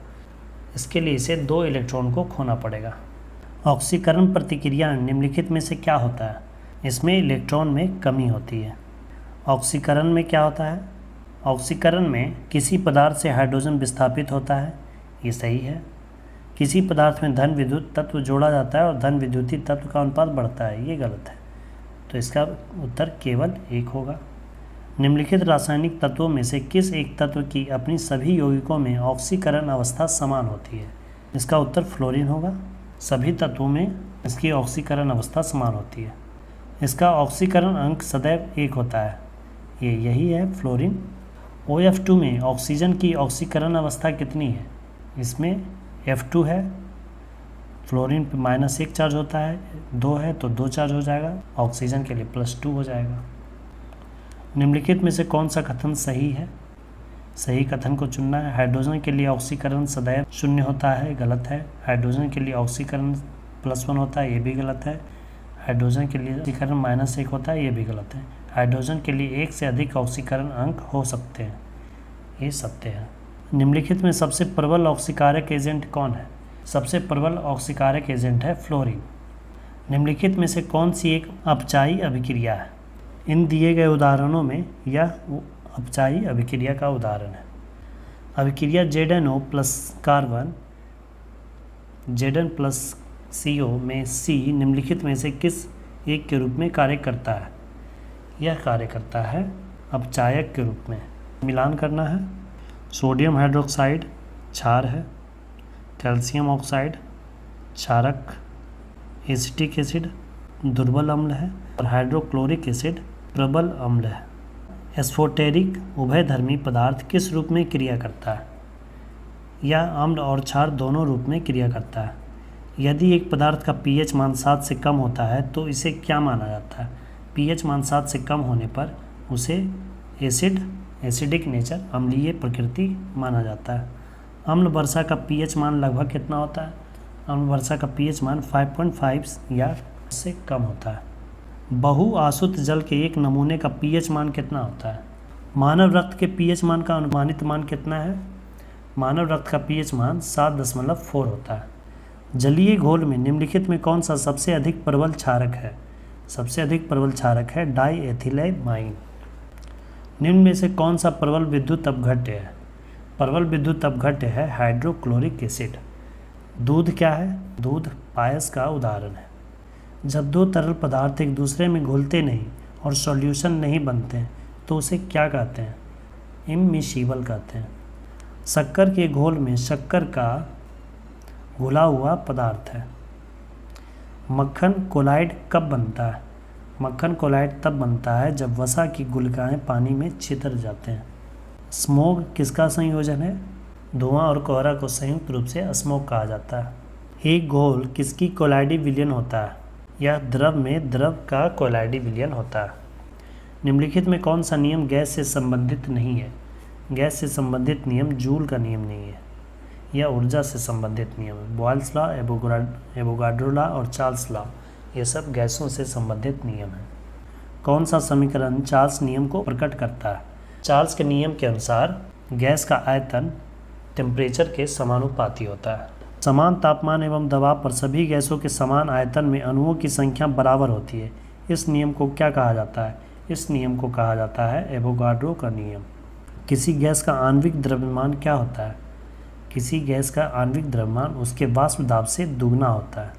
इसके लिए इसे 2 इलेक्ट्रॉन को खोना पड़ेगा। ऑक्सीकरण प्रतिक्रिया निम्नलिखित में से क्या होता है? इसमें इलेक्ट्रॉन में कमी होती है। ऑक्सीकरण में क्या होता है? ऑक्सीकरण में किसी पदार्थ से हाइड्रोजन विस्थापित होता है, ये सही है। किसी पदार्थ में धन विद्युत तत्व जोड़ा जाता है और धन विद्युतीय तत्व का अनुपात बढ़ता है, ये गलत है। तो इसका उत्तर केवल एक होगा। निम्नलिखित रासायनिक तत्वों में से किस एक तत्व की अपनी सभी यौगिकों में ऑक्सीकरण अवस्था समान होती है? इसका उत्तर फ्लोरीन होगा। सभी तत्वों में इसकी ऑक्सीकरण अवस्था समान होती है। इसका ऑक्सीकरण अंक सदैव 1 होता है। यही है फ्लोरीन। OF2 में ऑक्सीजन की ऑक्सीकरण अवस्था कितनी है? इसमें F2 है। फ्लोरीन पे -1 चार्ज होता है, 2 है तो 2 चार्ज हो जाएगा। ऑक्सीजन के लिए +2 हो जाएगा। निम्नलिखित में से कौन सा कथन सही है? सही कथन को चुनना है। हाइड्रोजन के लिए ऑक्सीकरण सदैव 0 होता है, गलत है। हाइड्रोजन के लिए ऑक्सीकरण +1 होता है, ये भी गलत है। हाइड्रोजन के लिए ऑक्सीकरण -1 होता है, ये भी गलत है। हाइड्रोजन के लिए 1 से अधिक ऑक्सीकरण अंक हो सकते हैं, ये सत्य है। निम्नलिखित में सबसे प्रबल ऑक्सीकारक एजेंट कौन है? सबसे प्रबल ऑक्सीकारक एजेंट है फ्लोरीन। निम्नलिखित में से कौन सी एक अपचायी अभिक्रिया है? इन दिए गए उदाहरणों में यह अपचायी अभिक्रिया का उदाहरण है। अभिक्रिया ZnO plus carbon Zn plus CO में C निम्नलिखित में से किस एक के रूप में कार्य करता है? यह कार्य करता है अपचायक के रूप में। मिलान करना है। सोडियम हाइड्रोक्साइड क्षार है, कैल्शियम ऑक्साइड क्षारक, एसिटिक एसिड दुर्बल अम्ल है और हाइड्रोक्लोरिक एसिड प्रबल अम्ल है। एस्फोटेरिक उभयधर्मी पदार्थ किस रूप में क्रिया करता है? यह अम्ल और क्षार दोनों रूप में क्रिया करता है। यदि एक पदार्थ का pH मान 7 से कम होता है तो इसे क्या माना जाता है? pH मान 7 से कम होने पर उसे एसिडिक नेचर, अम्लीय प्रकृति माना जाता है। अम्ल वर्षा का pH मान लगभग कितना होता है? अम्ल वर्षा का pH मान 5.5 या से कम होता है। बहुआसुत जल के एक नमूने का pH मान कितना होता है? मानव रक्त के pH मान का अनुमानित मान कितना है? मानव रक्त का pH मान 7.4 होता है। जलीय घोल में निम्नलिखित में कौन सा सबसे अधिक प्रबल क्षारक है? सबसे अधिक प्रबल क्षारक है डाइएथिलामाइन। निम्न में से कौन सा प्रबल विद्युत अपघट्य है? प्रबल विद्युत अपघट्य है हाइड्रोक्लोरिक एसिड। दूध क्या है? दूध पायस का उदाहरण है। जब दो तरल पदार्थ एक दूसरे में घुलते नहीं और सॉल्यूशन नहीं बनते तो उसे क्या कहते हैं? इममिसिबल कहते हैं। शक्कर के घोल में शक्कर का घुला हुआ पदार्थ है। मक्खन कोलाइड कब बनता है? मक्खन कोलाइड तब बनता है जब वसा की गुलिकाएं पानी में छितर जाते हैं। स्मोग किसका संयोजन है? धुआं और कोहरा को संयुक्त रूप से स्मोग कहा जाता है। एक घोल किसकी कोलाइडी विलयन होता है? यह द्रव में द्रव का कोलाइडी विलयन होता है। निम्नलिखित में कौन सा नियम गैस से संबंधित नहीं है? गैस से संबंधित नियम जूल का नियम नहीं है, यह ऊर्जा से संबंधित नियम है। बॉयल्स लॉ, एवोगाड्रो लॉ और चार्ल्स लॉ, ये सब गैसों से संबंधित नियम हैं। कौन सा समीकरण चार्ल्स नियम को प्रकट करता है? चार्ल्स के नियम के अनुसार गैस का आयतन टेम्परेचर के समानुपाती होता है। समान तापमान एवं दबाव पर सभी गैसों के समान आयतन में अणुओं की संख्या बराबर होती है। इस नियम को क्या कहा जाता है? इस नियम को कहा जाता है एवोगाड्रो का नियम। किसी गैस का आणविक द्रव्यमान क्या होता है? किसी गैस का आणविक द्रव्यमान उसके वाष्प दाब से दुगना होता है।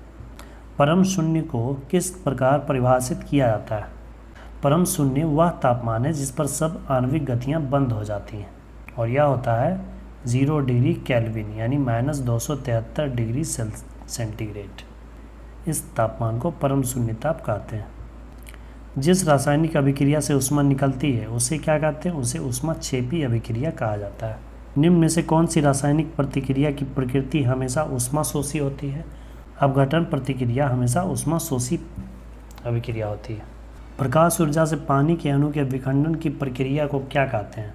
परम शून्य को किस प्रकार परिभाषित किया जाता है? परम शून्य वह तापमान है जिस पर सब आणविक गतियाँ बंद हो जाती हैं और यह होता है 0 डिग्री केल्विन यानी -273 डिग्री सेंटीग्रेड। इस तापमान को परम शून्य ताप कहते हैं। जिस रासायनिक अभिक्रिया से ऊष्मा निकलती है उसे क्या कहते हैं? उसे ऊष्माक्षेपी अभिक्रिया कहा जाता है। निम्न में से कौन सी रासायनिक प्रतिक्रिया की प्रकृति हमेशा ऊष्माशोषी होती है? अपघटन प्रतिक्रिया हमेशा ऊष्माशोषी अभिक्रिया होती है। प्रकाश ऊर्जा से पानी के अणु के विखंडन की प्रक्रिया को क्या कहते हैं?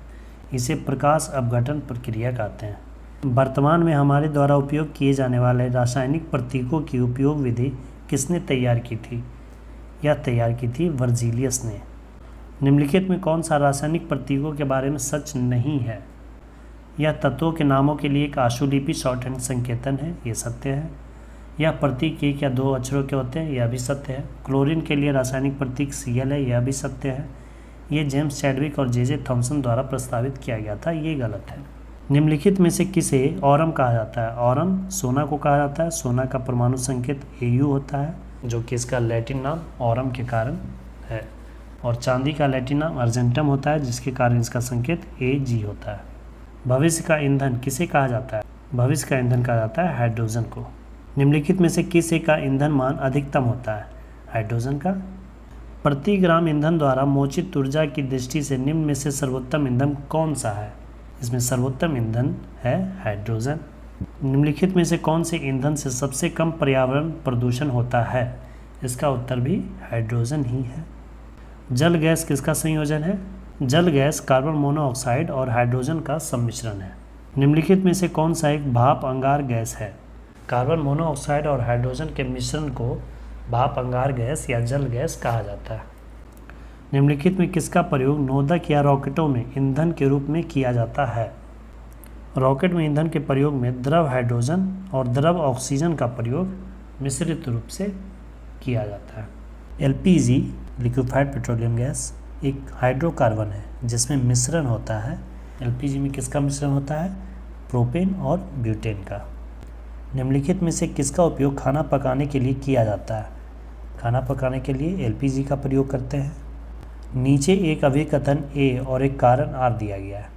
इसे प्रकाश अपघटन प्रक्रिया कहते हैं। वर्तमान में हमारे द्वारा उपयोग किए जाने वाले रासायनिक प्रतीकों की उपयोग विधि किसने तैयार की थी? यह तैयार की थी वर्जीलियस ने। निम्नलिखित में कौन सा रासायनिक प्रतीकों के बारे में सच नहीं है? यह तत्वों के नामों के लिए एक आशुलिपि शॉर्ट हैंड संकेतन है, ये सत्य है। यह प्रतीक 1 या 2 अक्षरों के होते हैं, यह भी सत्य है। क्लोरीन के लिए रासायनिक प्रतीक Cl है, यह भी सत्य है। ये जेम्स चैडविक और जे थॉमसन द्वारा प्रस्तावित किया गया था, ये गलत है। निम्नलिखित में से किसे ऑरम कहा जाता है? ऑरम सोना को कहा जाता है। सोना का परमाणु संकेत Au होता है, जो कि इसका लैटिन नाम ऑरम के कारण है। और चांदी का लैटिनम अर्जेंटम होता है, जिसके कारण इसका संकेत Ag होता है। भविष्य का ईंधन किसे कहा जाता है? भविष्य का ईंधन कहा जाता है हाइड्रोजन को। निम्नलिखित में से किस एक का ईंधन मान अधिकतम होता है? हाइड्रोजन का। प्रति ग्राम ईंधन द्वारा मोचित ऊर्जा की दृष्टि से निम्न में से सर्वोत्तम ईंधन कौन सा है? इसमें सर्वोत्तम ईंधन है हाइड्रोजन। निम्नलिखित में से कौन से ईंधन से सबसे कम पर्यावरण प्रदूषण होता है? इसका उत्तर भी हाइड्रोजन ही है। जल गैस किसका संयोजन है? जल गैस कार्बन मोनोऑक्साइड और हाइड्रोजन का सम्मिश्रण है। निम्नलिखित में से कौन सा एक भाप अंगार गैस है? कार्बन मोनोऑक्साइड और हाइड्रोजन के मिश्रण को भाप अंगार गैस या जल गैस कहा जाता है। निम्नलिखित में किसका प्रयोग नोदक या रॉकेटों में ईंधन के रूप में किया जाता है? रॉकेट में ईंधन के प्रयोग में द्रव हाइड्रोजन और द्रव ऑक्सीजन का प्रयोग मिश्रित रूप से किया जाता है। LPG लिक्विफाइड पेट्रोलियम गैस एक हाइड्रोकार्बन है जिसमें मिश्रण होता है। LPG में किसका मिश्रण होता है? प्रोपेन और ब्यूटेन का। निम्नलिखित में से किसका उपयोग खाना पकाने के लिए किया जाता है? खाना पकाने के लिए LPG का प्रयोग करते हैं। नीचे एक अभिकथन A और एक कारण R दिया गया है।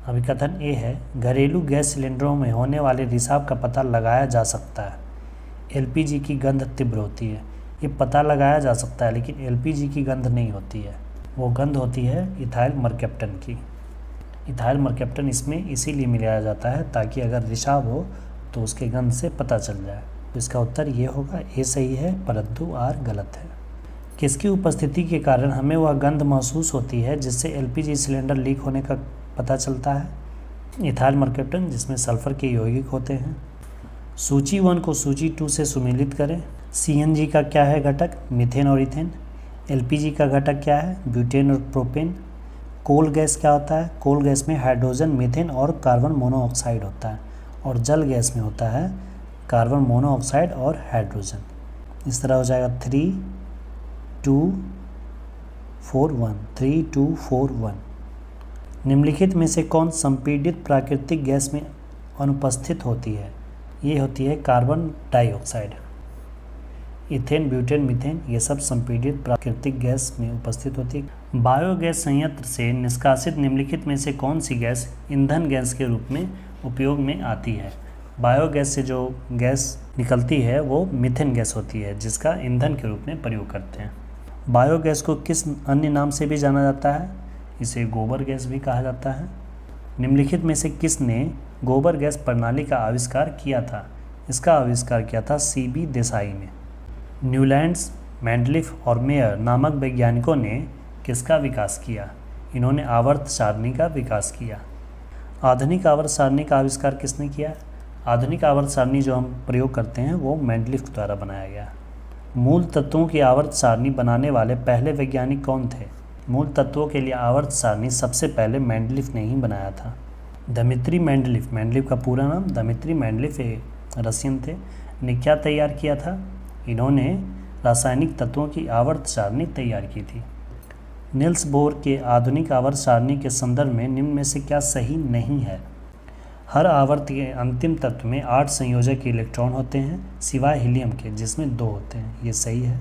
अभिकथन A है, घरेलू गैस सिलेंडरों में होने वाले रिसाव का पता लगाया जा सकता है। LPG की गंध तीव्र होती है। ये पता लगाया जा सकता है, लेकिन LPG की गंध नहीं होती है। वो गंध होती है इथाइल मरकैप्टन की। इथाइल मरकैप्टन इसमें इसीलिए मिलाया जाता है ताकि अगर रिसाव हो तो उसके गंध से पता चल जाए। तो इसका उत्तर ये होगा, A सही है परंतु R गलत है। किसकी उपस्थिति के कारण हमें वह गंध महसूस होती है जिससे LPG सिलेंडर लीक होने का पता चलता है? इथाइल मरकैप्टन, जिसमें सल्फर के यौगिक होते हैं। सूची 1 को सूची 2 से सुमेलित करें। CNG का क्या है घटक? मीथेन और इथेन। LPG का घटक क्या है? ब्यूटेन और प्रोपेन। कोल गैस क्या होता है? कोल गैस में हाइड्रोजन, मीथेन और कार्बन मोनोऑक्साइड होता है, और जल गैस में होता है कार्बन मोनोऑक्साइड और हाइड्रोजन। इस तरह हो जाएगा 3, 2, 4, 1। 3, 2, 4, 1। निम्नलिखित में से कौन संपीड़ित प्राकृतिक गैस में अनुपस्थित होती है? ये होती है carbon dioxide. Ethane, butane, methane ये सब संपीड़ित प्राकृतिक गैस में उपस्थित होती है। बायोगैस संयंत्र से निष्कासित निम्नलिखित में से कौन सी गैस ईंधन गैस के रूप में उपयोग में आती है? बायोगैस से जो गैस निकलती है वो मीथेन गैस होती है, जिसका ईंधन के रूप में प्रयोग करते हैं। बायोगैस को किस अन्य नाम से भी जाना जाता है? इसे गोबर गैस भी कहा जाता है। निम्नलिखित में से किसने गोबर गैस प्रणाली का आविष्कार किया था? इसका आविष्कार किया था CB देसाई ने। न्यूलैंड्स, मैंडलिफ और मेयर नामक वैज्ञानिकों ने किसका विकास किया? इन्होंने आवर्त सारणी का विकास किया। आधुनिक आवर्त सारणी का आविष्कार किसने किया? आधुनिक आवर्त सारणी जो हम प्रयोग करते हैं वो मैंडलिफ द्वारा बनाया गया। मूल तत्वों की आवर्त सारणी बनाने वाले पहले वैज्ञानिक कौन थे? मूल तत्वों के लिए आवर्त सारणी सबसे पहले मैंडलिफ ने ही बनाया था। दमित्री मैंडलिफ, मैंडलिफ का पूरा नाम दमित्री मैंडलिफ रशियन थे, ने क्या तैयार किया था? इन्होंने रासायनिक तत्वों की आवर्त सारणी तैयार की थी। नील्स बोर के आधुनिक आवर्त सारणी के संदर्भ में निम्न में से क्या सही नहीं है? हर आवर्त के अंतिम तत्व में 8 संयोजक इलेक्ट्रॉन होते हैं सिवाय हीलियम के, जिसमें 2 होते हैं। ये सही है।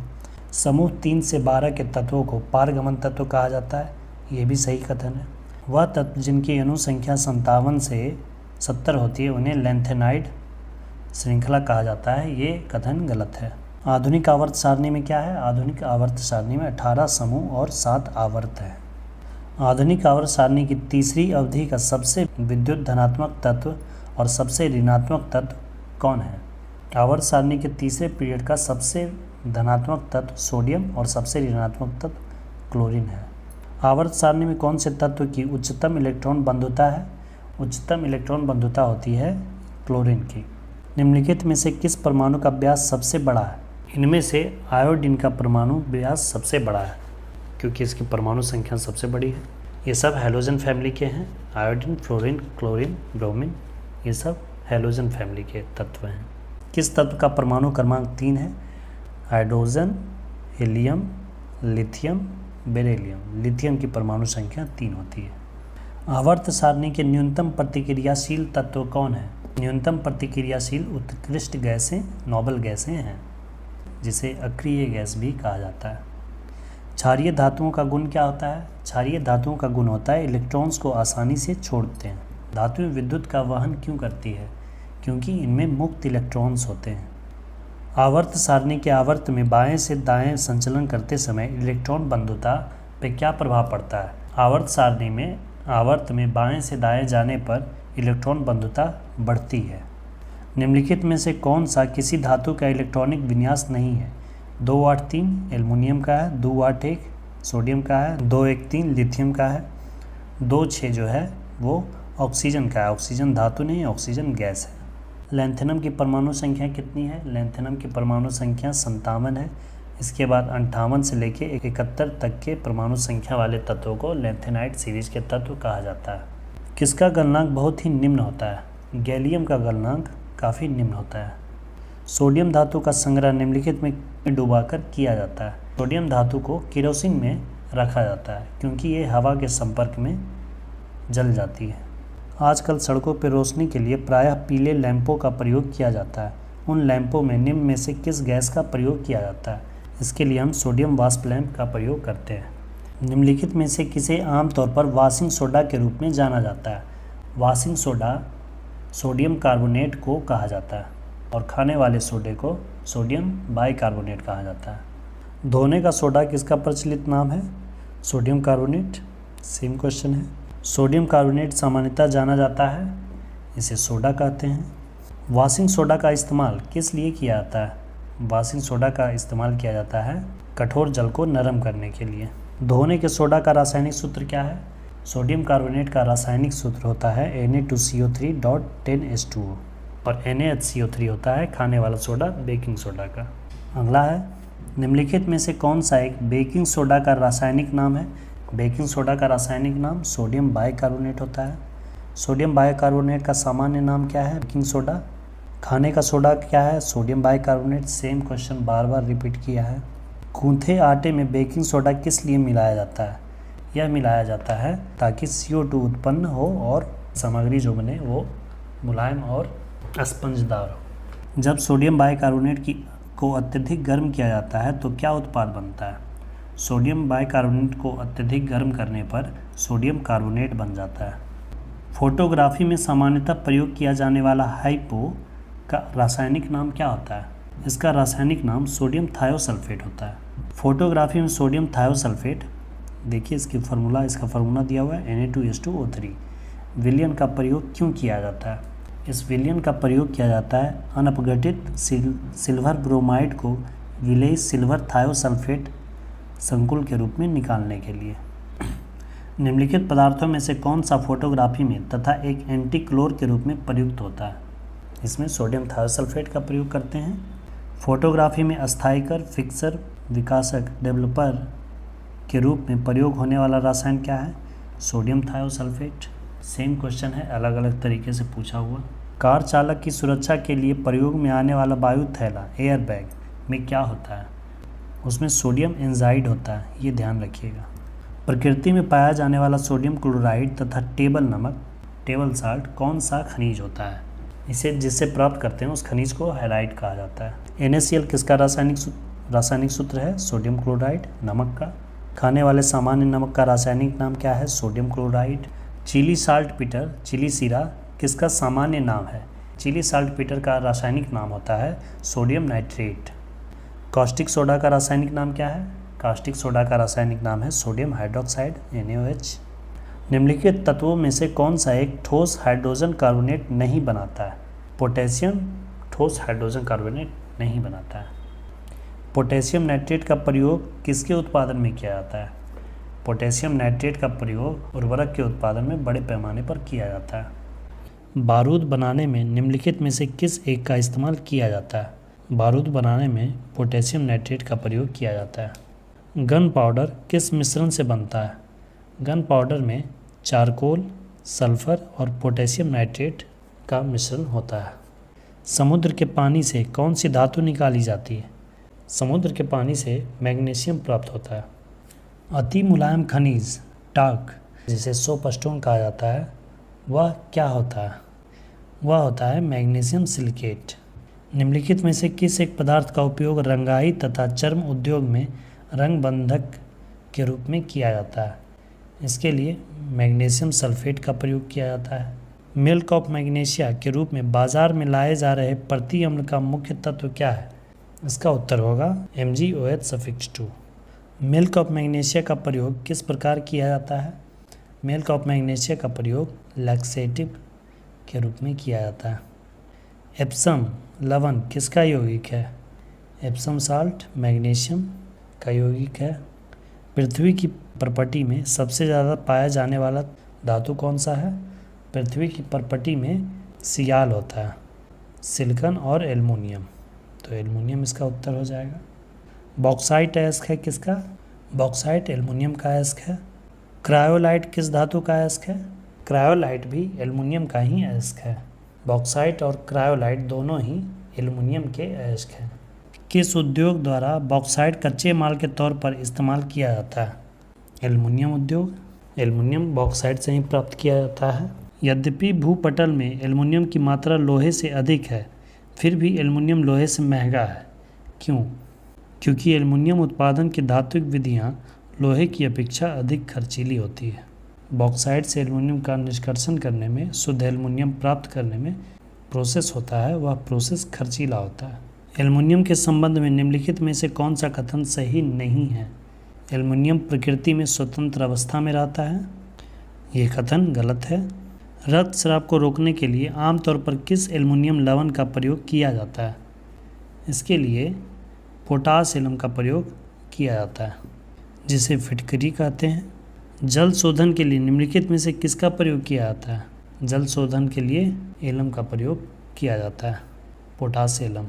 समूह 3 से 12 के तत्वों को पारगमन तत्व कहा जाता है। ये भी सही कथन है। वह तत्व जिनकी अणु संख्या 57 से 70 होती है उन्हें लैंथेनाइड श्रृंखला कहा जाता है। ये कथन गलत है। आधुनिक आवर्त सारणी में क्या है? आधुनिक आवर्त सारणी में 18 समूह और 7 आवर्त है। आधुनिक आवर्त सारणी की तीसरी अवधि का सबसे विद्युत धनात्मक तत्व और सबसे ऋणात्मक तत्व कौन है? आवर्त सारणी के तीसरे पीरियड का सबसे धनात्मक तत्व सोडियम और सबसे ऋणात्मक तत्व क्लोरीन है। आवर्त सारणी में कौन से तत्व की उच्चतम इलेक्ट्रॉन बंधुता है? उच्चतम इलेक्ट्रॉन बंधुता होती है क्लोरीन की। निम्नलिखित में से किस परमाणु का व्यास सबसे बड़ा है? इनमें से आयोडीन का परमाणु व्यास सबसे बड़ा है क्योंकि इसकी परमाणु संख्या सबसे बड़ी है। ये सब हैलोजन फैमिली के हैं। आयोडीन, फ्लोरीन, क्लोरीन, ब्रोमीन ये सब हैलोजन फैमिली के तत्व हैं। किस तत्व का परमाणु क्रमांक 3 है? Hydrogen, helium, lithium, beryllium. Lithium की परमाणु संख्या 3 होती है। आवर्त सारणी के न्यूनतम प्रतिक्रियाशील तत्व कौन है? न्यूनतम प्रतिक्रियाशील उत्कृष्ट गैसें नोबल गैसें हैं, जिसे अक्रिय गैस भी कहा जाता है। क्षारीय धातुओं का गुण क्या होता है? क्षारीय धातुओं का गुण होता है इलेक्ट्रॉन्स को आसानी से छोड़ते हैं। धातुएं विद्युत का वहन क्यों करती है? क्योंकि इनमें मुक्त इलेक्ट्रॉन्स होते हैं। आवर्त सारणी के आवर्त में बाएं से दाएं संचलन करते समय इलेक्ट्रॉन बंधुता पर क्या प्रभाव पड़ता है? आवर्त सारणी में आवर्त में बाएं से दाएं जाने पर इलेक्ट्रॉन बंधुता बढ़ती है। निम्नलिखित में से कौन सा किसी धातु का इलेक्ट्रॉनिक विन्यास नहीं है? 283 एल्युमिनियम का है, 281 सोडियम का है, 213 लिथियम का है, 26 जो है वो ऑक्सीजन का है। ऑक्सीजन धातु नहीं, ऑक्सीजन गैस है। लैंथेनम की परमाणु संख्या कितनी है? लैंथेनम की परमाणु संख्या 57 है। इसके बाद 58 से लेके 71 तक के परमाणु संख्या वाले तत्वों को लैंथेनाइड सीरीज के तत्व कहा जाता है। किसका गलनांक बहुत ही निम्न होता है? गैलियम का गलनांक काफ़ी निम्न होता है। सोडियम धातु का संग्रह निम्नलिखित में डुबाकर किया जाता है। सोडियम धातु को केरोसिन में रखा जाता है क्योंकि ये हवा के संपर्क में जल जाती है। आजकल सड़कों पर रोशनी के लिए प्रायः पीले लैंपों का प्रयोग किया जाता है। उन लैंपों में निम्न में से किस गैस का प्रयोग किया जाता है? इसके लिए हम सोडियम वाष्प लैंप का प्रयोग करते हैं। निम्नलिखित में से किसे आमतौर पर वाशिंग सोडा के रूप में जाना जाता है? वाशिंग सोडा सोडियम कार्बोनेट को कहा जाता है और खाने वाले सोडे को सोडियम बाइकार्बोनेट कहा जाता है। धोने का सोडा किसका प्रचलित नाम है? Sodium carbonate. सेम क्वेश्चन है। सोडियम कार्बोनेट सामान्यतः जाना जाता है, इसे सोडा कहते हैं। वाशिंग सोडा का इस्तेमाल किस लिए किया जाता है? वाशिंग सोडा का इस्तेमाल किया जाता है कठोर जल को नरम करने के लिए। धोने के सोडा का रासायनिक सूत्र क्या है? सोडियम कार्बोनेट का रासायनिक सूत्र होता है Na2CO3.10H2O और NaHCO3 होता है खाने वाला सोडा बेकिंग सोडा का। अगला है, निम्नलिखित में से कौन सा एक बेकिंग सोडा का रासायनिक नाम है? बेकिंग सोडा का रासायनिक नाम सोडियम बाइकार्बोनेट होता है। सोडियम बाइकार्बोनेट का सामान्य नाम क्या है? Baking soda. खाने का सोडा क्या है? Sodium bicarbonate. सेम क्वेश्चन बार बार रिपीट किया है। गूंथे आटे में बेकिंग सोडा किस लिए मिलाया जाता है? यह मिलाया जाता है ताकि CO2 उत्पन्न हो और सामग्री जो बने वो मुलायम और स्पंजदार हो। जब सोडियम बाइकार्बोनेट को अत्यधिक गर्म किया जाता है तो क्या उत्पाद बनता है? सोडियम बाइकार्बोनेट को अत्यधिक गर्म करने पर सोडियम कार्बोनेट बन जाता है। फोटोग्राफी में सामान्यतः प्रयोग किया जाने वाला हाइपो का रासायनिक नाम क्या होता है? इसका रासायनिक नाम सोडियम थायोसल्फेट होता है। फोटोग्राफी में सोडियम थायोसल्फेट, देखिए इसका फार्मूला दिया हुआ है Na2H2O3। विलयन का प्रयोग क्यों किया जाता है? इस विलयन का प्रयोग किया जाता है अनअपघटित सिल्वर ब्रोमाइड को विलेय सिल्वर थायोसल्फेट संकुल के रूप में निकालने के लिए। निम्नलिखित पदार्थों में से कौन सा फोटोग्राफी में तथा एक एंटीक्लोर के रूप में प्रयुक्त होता है? इसमें सोडियम थायोसल्फेट का प्रयोग करते हैं। फोटोग्राफी में अस्थायीकर, फिक्सर, विकासक, डेवलपर के रूप में प्रयोग होने वाला रसायन क्या है? Sodium thiosulphate. सेम क्वेश्चन है, अलग अलग तरीके से पूछा हुआ। कार चालक की सुरक्षा के लिए प्रयोग में आने वाला वायु थैला एयर बैग में क्या होता है? उसमें सोडियम एंजाइड होता है, ये ध्यान रखिएगा। प्रकृति में पाया जाने वाला सोडियम क्लोराइड तथा टेबल नमक, टेबल साल्ट कौन सा खनिज होता है? इसे जिससे प्राप्त करते हैं उस खनिज को हैलाइड कहा जाता है। NaCl किसका रासायनिक सूत्र है? सोडियम क्लोराइड, नमक का। खाने वाले सामान्य नमक का रासायनिक नाम क्या है? Sodium chloride. Chile saltpetre, Chile सीरा किसका सामान्य नाम है? चिली साल्ट पीटर का रासायनिक नाम होता है सोडियम नाइट्रेट। कास्टिक सोडा का रासायनिक नाम क्या है? कास्टिक सोडा का रासायनिक नाम है सोडियम हाइड्रोक्साइड NaOH। निम्नलिखित तत्वों में से कौन सा एक ठोस हाइड्रोजन कार्बोनेट नहीं बनाता है? पोटेशियम ठोस हाइड्रोजन कार्बोनेट नहीं बनाता है। पोटेशियम नाइट्रेट का प्रयोग किसके उत्पादन में किया जाता है? पोटेशियम नाइट्रेट का प्रयोग उर्वरक के उत्पादन में बड़े पैमाने पर किया जाता है। बारूद बनाने में निम्नलिखित में से किस एक का इस्तेमाल किया जाता है? बारूद बनाने में पोटेशियम नाइट्रेट का प्रयोग किया जाता है। गन पाउडर किस मिश्रण से बनता है? गन पाउडर में चारकोल, सल्फर और पोटेशियम नाइट्रेट का मिश्रण होता है। समुद्र के पानी से कौन सी धातु निकाली जाती है? समुद्र के पानी से मैग्नीशियम प्राप्त होता है। अति मुलायम खनिज टाक, जिसे सोप स्टोन कहा जाता है, वह क्या होता है? वह होता है मैग्नीशियम सिलिकेट। निम्नलिखित में से किस एक पदार्थ का उपयोग रंगाई तथा चर्म उद्योग में रंग बंधक के रूप में किया जाता है। इसके लिए मैग्नीशियम सल्फेट का प्रयोग किया जाता है। मिल्क ऑफ मैग्नीशिया के रूप में बाजार में लाए जा रहे प्रति अम्ल का मुख्य तत्व क्या है? इसका उत्तर होगा MgOH_2। मिल्क ऑफ मैग्नीशिया का प्रयोग किस प्रकार किया जाता है? मिल्क ऑफ मैग्नीशिया का प्रयोग लैक्सेटिव के रूप में किया जाता है। एप्सम लवण किसका यौगिक है? एप्सम साल्ट मैग्नीशियम का यौगिक है। पृथ्वी की प्रपटी में सबसे ज़्यादा पाया जाने वाला धातु कौन सा है? पृथ्वी की प्रपटी में सियाल होता है, सिलिकॉन और एल्युमिनियम, तो एल्युमिनियम इसका उत्तर हो जाएगा। बॉक्साइट अयस्क है किसका? बॉक्साइट एल्युमिनियम का अयस्क है। क्रायोलाइट किस धातु का अयस्क है? क्रायोलाइट भी एल्युमिनियम का ही अयस्क है। बॉक्साइट और क्रायोलाइट दोनों ही एल्युमिनियम के अयस्क हैं। किस उद्योग द्वारा बॉक्साइट कच्चे माल के तौर पर इस्तेमाल किया जाता है? एल्युमिनियम उद्योग। एल्युमिनियम बॉक्साइट से ही प्राप्त किया जाता है। यद्यपि भूपटल में एल्युमिनियम की मात्रा लोहे से अधिक है, फिर भी एल्युमिनियम लोहे से महंगा है। क्यों? क्योंकि एल्युमिनियम उत्पादन की धात्विक विधियाँ लोहे की अपेक्षा अधिक खर्चीली होती है। बॉक्साइट से एल्युमिनियम का निष्कर्षण करने में, शुद्ध एल्युमिनियम प्राप्त करने में प्रोसेस होता है, वह प्रोसेस खर्चीला होता है। एल्युमिनियम के संबंध में निम्नलिखित में से कौन सा कथन सही नहीं है? एल्युमिनियम प्रकृति में स्वतंत्र अवस्था में रहता है, ये कथन गलत है। रक्तस्राव को रोकने के लिए आमतौर पर किस एल्युमिनियम लवण का प्रयोग किया जाता है? इसके लिए पोटाश एल्युम का प्रयोग किया जाता है, जिसे फिटकरी कहते हैं। जल शोधन के लिए निम्नलिखित में से किसका प्रयोग किया जाता है? जल शोधन के लिए एल्युम का प्रयोग किया जाता है, पोटाश एल्युम।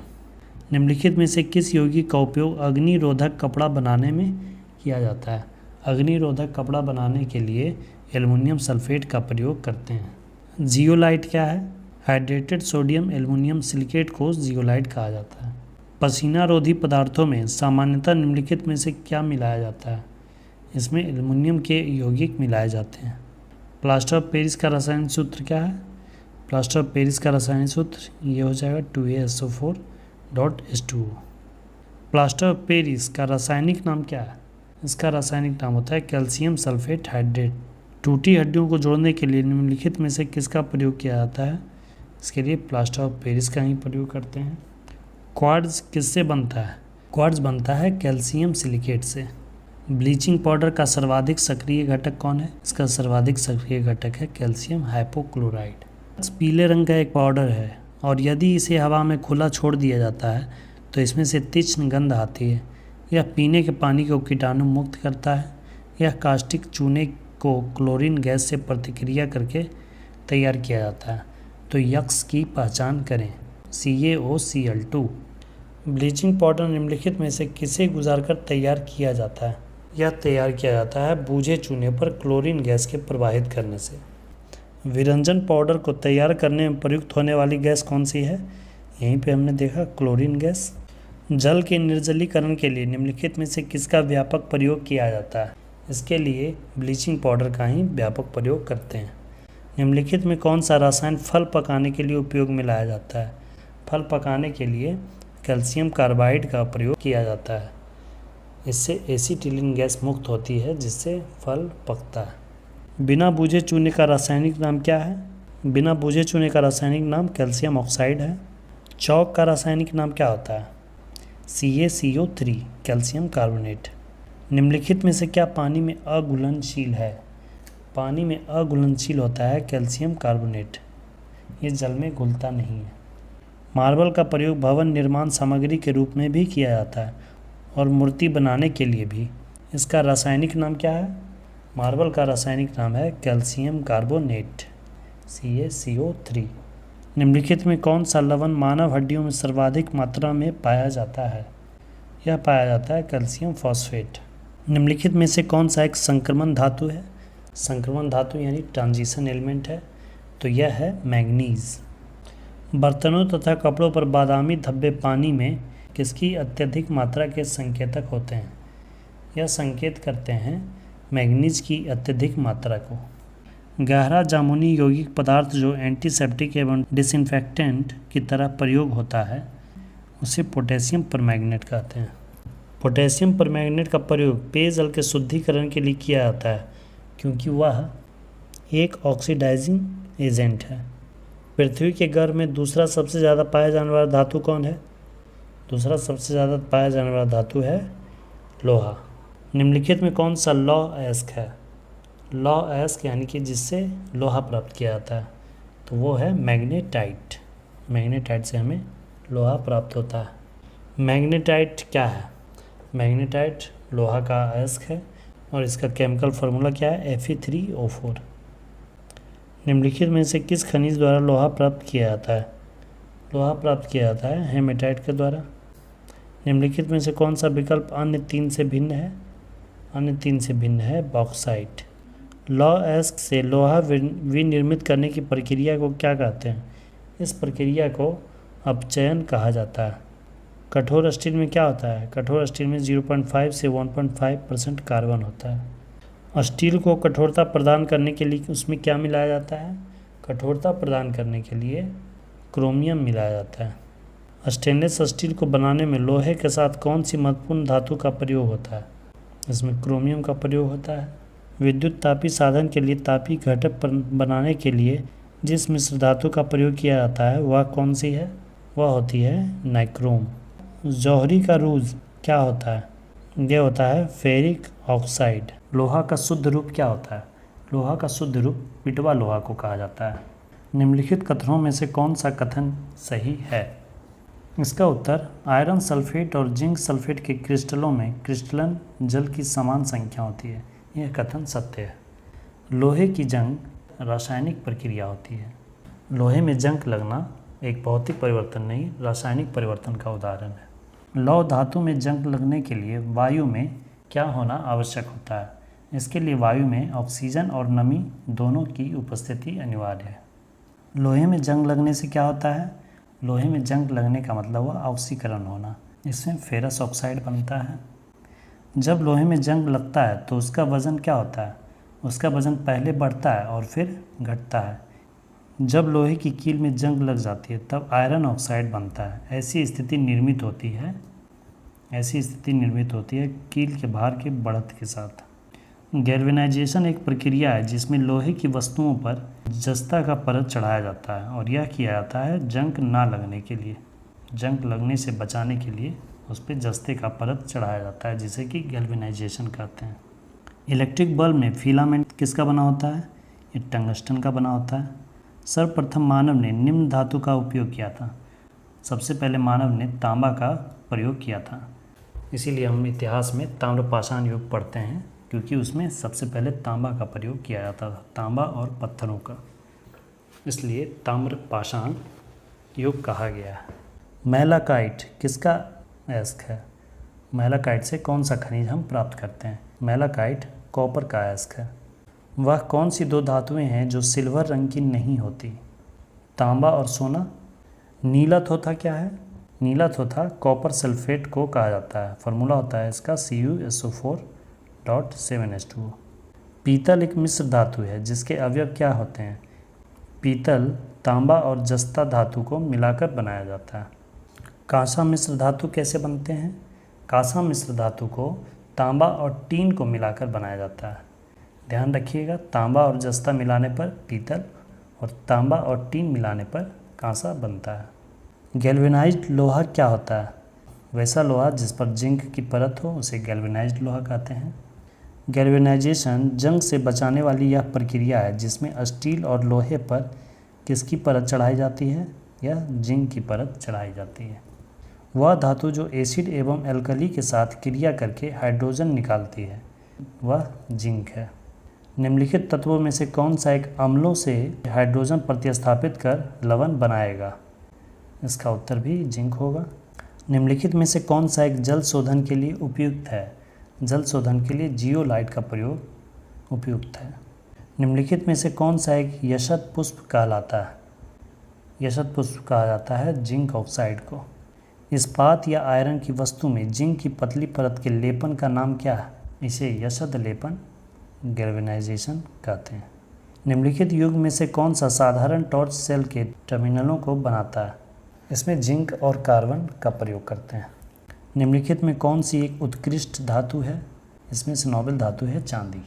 निम्नलिखित में से किस यौगिक का उपयोग अग्निरोधक कपड़ा बनाने में किया जाता है? अग्निरोधक कपड़ा बनाने के लिए एल्युमिनियम सल्फेट का प्रयोग करते हैं। जियोलाइट क्या है? हाइड्रेटेड सोडियम एल्युमिनियम सिलिकेट को जियोलाइट कहा जाता है। पसीना रोधी पदार्थों में सामान्यतः निम्नलिखित में से क्या मिलाया जाता है? इसमें एल्युमिनियम के यौगिक मिलाए जाते हैं। प्लास्टर ऑफ पेरिस का रासायनिक सूत्र क्या है? प्लास्टर ऑफ पेरिस का रासायनिक सूत्र ये हो जाएगा 2ASO4.H2O। प्लास्टर ऑफ पेरिस का रासायनिक नाम क्या है? इसका रासायनिक नाम होता है कैल्शियम सल्फेट हाइड्रेट। टूटी हड्डियों को जोड़ने के लिए निम्नलिखित में से किसका प्रयोग किया जाता है? इसके लिए प्लास्टर ऑफ पेरिस का ही प्रयोग करते हैं। क्वार्ट्ज किससे बनता है? क्वार्ट्ज बनता है कैल्शियम सिलिकेट से। ब्लीचिंग पाउडर का सर्वाधिक सक्रिय घटक कौन है? इसका सर्वाधिक सक्रिय घटक है कैल्शियम हाइपोक्लोराइड। पीले रंग का एक पाउडर है और यदि इसे हवा में खुला छोड़ दिया जाता है तो इसमें से तीक्ष्ण गंध आती है। यह पीने के पानी को कीटाणु मुक्त करता है। यह कास्टिक चूने को क्लोरीन गैस से प्रतिक्रिया करके तैयार किया जाता है। तो यक्स की पहचान करें। CaOCl2। ब्लीचिंग पाउडर निम्नलिखित में से किसे गुजारकर तैयार किया जाता है? यह तैयार किया जाता है बूझे चूने पर क्लोरीन गैस के प्रवाहित करने से। विरंजन पाउडर को तैयार करने में प्रयुक्त होने वाली गैस कौन सी है? यहीं पे हमने देखा क्लोरीन गैस। जल के निर्जलीकरण के लिए निम्नलिखित में से किसका व्यापक प्रयोग किया जाता है? इसके लिए ब्लीचिंग पाउडर का ही व्यापक प्रयोग करते हैं। निम्नलिखित में कौन सा रसायन फल पकाने के लिए उपयोग में लाया जाता है? फल पकाने के लिए कैल्शियम कार्बाइड का प्रयोग किया जाता है। इससे एसीटिलीन गैस मुक्त होती है, जिससे फल पकता है। बिना बूझे चूने का रासायनिक नाम क्या है? बिना बूझे चूने का रासायनिक नाम कैल्शियम ऑक्साइड है। चौक का रासायनिक नाम क्या होता है? CaCO3 calcium carbonate. निम्नलिखित में से क्या पानी में अघुलनशील है? पानी में अघुलनशील होता है कैल्शियम कार्बोनेट, ये जल में घुलता नहीं है। मार्बल का प्रयोग भवन निर्माण सामग्री के रूप में भी किया जाता है और मूर्ति बनाने के लिए भी। इसका रासायनिक नाम क्या है? मार्बल का रासायनिक नाम है कैल्शियम कार्बोनेट, CaCO3। निम्नलिखित में कौन सा लवण मानव हड्डियों में सर्वाधिक मात्रा में पाया जाता है? यह पाया जाता है कैल्शियम फॉस्फेट। निम्नलिखित में से कौन सा एक संक्रमण धातु है? संक्रमण धातु यानी ट्रांजिशन एलिमेंट है, तो यह है मैंगनीज। बर्तनों तथा कपड़ों पर बादामी धब्बे पानी में किसकी अत्यधिक मात्रा के संकेतक होते हैं? यह संकेत करते हैं मैंगनीज की अत्यधिक मात्रा को। गहरा जामुनी यौगिक पदार्थ जो एंटीसेप्टिक एवं डिसइंफेक्टेंट की तरह प्रयोग होता है, उसे पोटेशियम परमैंगनेट कहते हैं। पोटेशियम परमैंगनेट का प्रयोग पेयजल के शुद्धिकरण के लिए किया जाता है क्योंकि वह एक ऑक्सीडाइजिंग एजेंट है। पृथ्वी के गर्भ में दूसरा सबसे ज़्यादा पाया जाने वाला धातु कौन है? दूसरा सबसे ज़्यादा पाया जाने वाला धातु है लोहा। निम्नलिखित में कौन सा लॉ एस्क है? लॉ एस्क यानी कि जिससे लोहा प्राप्त किया जाता है, तो वो है मैग्नेटाइट। मैग्नेटाइट से हमें लोहा प्राप्त होता है। मैग्नेटाइट क्या है? मैग्नेटाइट लोहा का अयस्क है और इसका केमिकल फार्मूला क्या है? Fe3O4। निम्नलिखित में से किस खनिज द्वारा लोहा प्राप्त किया जाता है? लोहा प्राप्त किया जाता है हेमेटाइट के द्वारा। निम्नलिखित में से कौन सा विकल्प अन्य तीन से भिन्न है? अन्य तीन से भिन्न है बॉक्साइट। लॉ एस्क से लोहा विनिर्मित करने की प्रक्रिया को क्या कहते हैं? इस प्रक्रिया को अपचयन कहा जाता है। कठोर स्टील में क्या होता है? कठोर स्टील में 0.5 से 1.5% कार्बन होता है। स्टील को कठोरता प्रदान करने के लिए उसमें क्या मिलाया जाता है? कठोरता प्रदान करने के लिए क्रोमियम मिलाया जाता है। स्टेनलेस स्टील को बनाने में लोहे के साथ कौन सी महत्वपूर्ण धातु का प्रयोग होता है? इसमें क्रोमियम का प्रयोग होता है। विद्युत तापी साधन के लिए तापी घटक बनाने के लिए जिस मिश्र धातु का प्रयोग किया जाता है वह कौन सी है? वह होती है नाइक्रोम। जौहरी का रूज क्या होता है? यह होता है फेरिक ऑक्साइड। लोहा का शुद्ध रूप क्या होता है? लोहा का शुद्ध रूप पिटवा लोहा को कहा जाता है। निम्नलिखित कथनों में से कौन सा कथन सही है? इसका उत्तर आयरन सल्फेट और जिंक सल्फेट के क्रिस्टलों में क्रिस्टलन जल की समान संख्या होती है। यह कथन सत्य है। लोहे की जंग रासायनिक प्रक्रिया होती है। लोहे में जंग लगना एक भौतिक परिवर्तन नहीं, रासायनिक परिवर्तन का उदाहरण है। लौह धातु में जंग लगने के लिए वायु में क्या होना आवश्यक होता है? इसके लिए वायु में ऑक्सीजन और नमी दोनों की उपस्थिति अनिवार्य है। लोहे में जंग लगने से क्या होता है? लोहे में जंग लगने का मतलब हुआ ऑक्सीकरण होना। इसमें फेरस ऑक्साइड बनता है। जब लोहे में जंग लगता है तो उसका वज़न क्या होता है? उसका वज़न पहले बढ़ता है और फिर घटता है। जब लोहे की कील में जंग लग जाती है तब आयरन ऑक्साइड बनता है। ऐसी स्थिति निर्मित होती है कील के भार के बढ़त के साथ। गैल्वेनाइजेशन एक प्रक्रिया है जिसमें लोहे की वस्तुओं पर जस्ता का परत चढ़ाया जाता है और यह किया जाता है जंग ना लगने के लिए। जंग लगने से बचाने के लिए उस पर जस्ते का परत चढ़ाया जाता है, जिसे कि गैल्वेनाइजेशन कहते हैं। इलेक्ट्रिक बल्ब में फिलामेंट किसका बना होता है? ये टंगस्टन का बना होता है। सर्वप्रथम मानव ने निम्न धातु का उपयोग किया था। सबसे पहले मानव ने तांबा का प्रयोग किया था। इसीलिए हम इतिहास में ताम्रपाषाण युग पढ़ते हैं, क्योंकि उसमें सबसे पहले तांबा का प्रयोग किया जाता था, तांबा और पत्थरों का, इसलिए ताम्रपाषाण युग कहा गया है। मैलाकाइट किसका अयस्क है? मैलाकाइट से कौन सा खनिज हम प्राप्त करते हैं? मैलाकाइट कॉपर का अयस्क है। वह कौन सी दो धातुएं हैं जो सिल्वर रंग की नहीं होती? तांबा और सोना। नीला थोथा क्या है? नीला थोथा कॉपर सल्फेट को कहा जाता है। फार्मूला होता है इसका CuSO4.7H2O। पीतल एक मिश्र धातु है जिसके अवयव क्या होते हैं? पीतल तांबा और जस्ता धातु को मिलाकर बनाया जाता है। कांसा मिश्र धातु कैसे बनते हैं? कांसा मिश्र धातु को तांबा और टीन को मिलाकर बनाया जाता है। ध्यान रखिएगा, तांबा और जस्ता मिलाने पर पीतल और तांबा और टीन मिलाने पर कांसा बनता है। गैल्वेनाइज्ड लोहा क्या होता है? वैसा लोहा जिस पर जिंक की परत हो उसे गैल्वेनाइज्ड लोहा कहते हैं। गैल्वेनाइजेशन जंग से बचाने वाली यह प्रक्रिया है जिसमें स्टील और लोहे पर किसकी परत चढ़ाई जाती है? यह जिंक की परत चढ़ाई जाती है। वह धातु जो एसिड एवं एल्कली के साथ क्रिया करके हाइड्रोजन निकालती है वह जिंक है। निम्नलिखित तत्वों में से कौन सा एक अम्लों से हाइड्रोजन प्रतिस्थापित कर लवण बनाएगा? इसका उत्तर भी जिंक होगा। निम्नलिखित में से कौन सा एक जल शोधन के लिए उपयुक्त है? जल शोधन के लिए जियोलाइट का प्रयोग उपयुक्त है। निम्नलिखित में से कौन सा एक यशत पुष्प कहलाता है? यशत पुष्प कहा जाता है जिंक ऑक्साइड को। इस्पात या आयरन की वस्तु में जिंक की पतली परत के लेपन का नाम क्या है? इसे यशत लेपन गैल्वेनाइजेशन कहते हैं। निम्नलिखित युग में से कौन सा साधारण टॉर्च सेल के टर्मिनलों को बनाता है? इसमें जिंक और कार्बन का प्रयोग करते हैं। निम्नलिखित में कौन सी एक उत्कृष्ट धातु है? इसमें से नोबेल धातु है चांदी।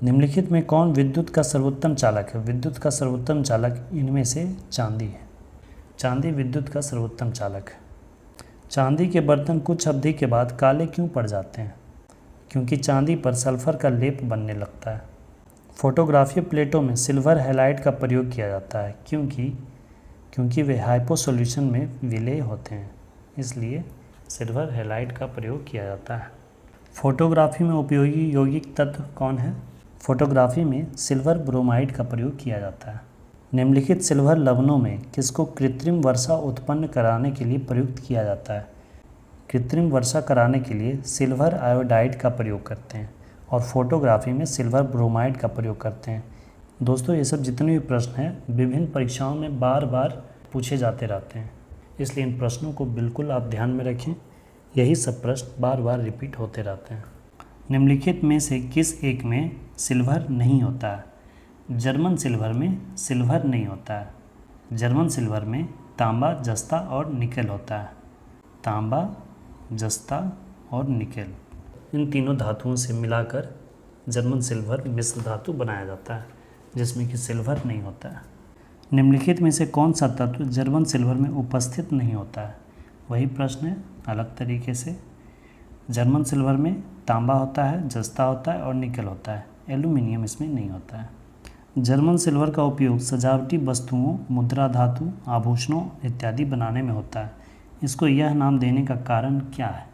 निम्नलिखित में कौन विद्युत का सर्वोत्तम चालक है? विद्युत का सर्वोत्तम चालक इनमें से चांदी है। चांदी विद्युत का सर्वोत्तम चालक है। चांदी के बर्तन कुछ अवधि के बाद काले क्यों पड़ जाते हैं? क्योंकि चांदी पर सल्फर का लेप बनने लगता है। फोटोग्राफी प्लेटों में सिल्वर हैलाइड का प्रयोग किया जाता है क्योंकि वे हाइपो सॉल्यूशन में विलेय होते हैं, इसलिए सिल्वर हैलाइड का प्रयोग किया जाता है। फोटोग्राफी में उपयोगी यौगिक तत्व कौन है? फोटोग्राफी में सिल्वर ब्रोमाइड का प्रयोग किया जाता है। निम्नलिखित सिल्वर लवणों में किसको कृत्रिम वर्षा उत्पन्न कराने के लिए प्रयुक्त किया जाता है? कृत्रिम वर्षा कराने के लिए सिल्वर आयोडाइड का प्रयोग करते हैं और फोटोग्राफी में सिल्वर ब्रोमाइड का प्रयोग करते हैं। दोस्तों, ये सब जितने भी प्रश्न हैं विभिन्न परीक्षाओं में बार बार पूछे जाते रहते हैं, इसलिए इन प्रश्नों को बिल्कुल आप ध्यान में रखें। यही सब प्रश्न बार बार रिपीट होते रहते हैं। निम्नलिखित में से किस एक में सिल्वर नहीं होता है? जर्मन सिल्वर में सिल्वर नहीं होता है। जर्मन सिल्वर में तांबा, जस्ता और निकेल होता है। तांबा, जस्ता और निकेल, इन तीनों धातुओं से मिलाकर जर्मन सिल्वर मिश्र धातु बनाया जाता है, जिसमें कि सिल्वर नहीं होता है। निम्नलिखित में से कौन सा तत्व जर्मन सिल्वर में उपस्थित नहीं होता है? वही प्रश्न है अलग तरीके से। जर्मन सिल्वर में तांबा होता है, जस्ता होता है और निकेल होता है। एल्यूमिनियम इसमें नहीं होता है। जर्मन सिल्वर का उपयोग सजावटी वस्तुओं, मुद्रा धातु, आभूषणों इत्यादि बनाने में होता है। इसको यह नाम देने का कारण क्या है?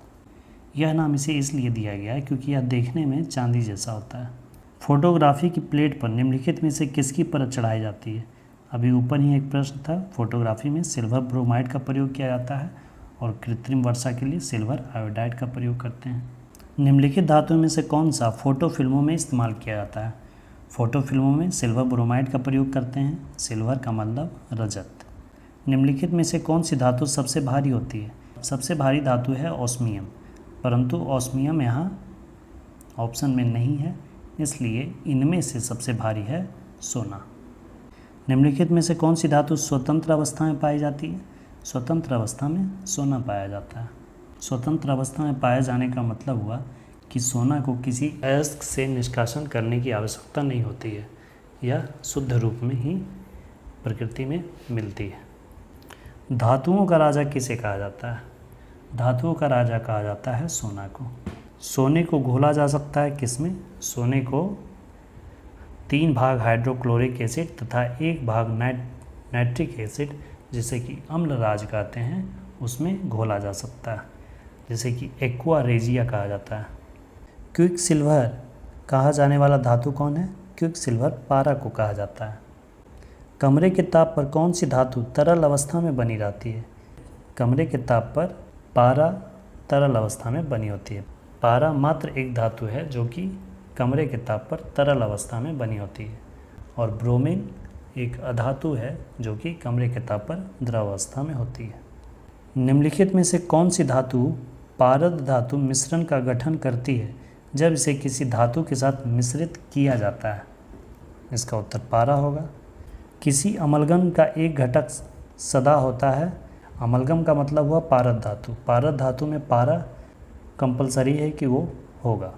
यह नाम इसे इसलिए दिया गया है क्योंकि यह देखने में चांदी जैसा होता है। फोटोग्राफी की प्लेट पर निम्नलिखित में से किसकी परत चढ़ाई जाती है? अभी ऊपर ही एक प्रश्न था। फोटोग्राफी में सिल्वर ब्रोमाइड का प्रयोग किया जाता है और कृत्रिम वर्षा के लिए सिल्वर आयोडाइड का प्रयोग करते हैं। निम्नलिखित धातुओं में से कौन सा फोटो फिल्मों में इस्तेमाल किया जाता है? फोटो फिल्मों में सिल्वर ब्रोमाइड का प्रयोग करते हैं। सिल्वर का मतलब रजत। निम्नलिखित में से कौन सी धातु सबसे भारी होती है? सबसे भारी धातु है ऑस्मियम, परंतु ऑस्मियम यहाँ ऑप्शन में नहीं है, इसलिए इनमें से सबसे भारी है सोना। निम्नलिखित में से कौन सी धातु स्वतंत्र अवस्था में पाई जाती है? स्वतंत्र अवस्था में सोना पाया जाता है। स्वतंत्र अवस्था में पाए जाने का मतलब हुआ कि सोना को किसी अयस्क से निष्कासन करने की आवश्यकता नहीं होती है, यह शुद्ध रूप में ही प्रकृति में मिलती है। धातुओं का राजा किसे कहा जाता है? धातुओं का राजा कहा जाता है सोना को। सोने को घोला जा सकता है किसमें? सोने को 3 भाग हाइड्रोक्लोरिक एसिड तथा 1 भाग नाइट्रिक एसिड, जिसे कि अम्ल राज कहते हैं, उसमें घोला जा सकता है, जिसे कि एक्वा रेजिया कहा जाता है। क्विक सिल्वर कहा जाने वाला धातु कौन है? क्विक सिल्वर पारा को कहा जाता है। कमरे के ताप पर कौन सी धातु तरल अवस्था में बनी रहती है? कमरे के ताप पर पारा तरल अवस्था में बनी होती है। पारा मात्र एक धातु है जो कि कमरे के ताप पर तरल अवस्था में बनी होती है, और ब्रोमीन एक अधातु है जो कि कमरे के ताप पर द्रव अवस्था में होती है। निम्नलिखित में से कौन सी धातु पारद धातु मिश्रण का गठन करती है जब इसे किसी धातु के साथ मिश्रित किया जाता है? इसका उत्तर पारा होगा। किसी अमलगम का एक घटक सदा होता है। अमलगम का मतलब हुआ पारद धातु। पारद धातु में पारा कंपलसरी है कि वो होगा।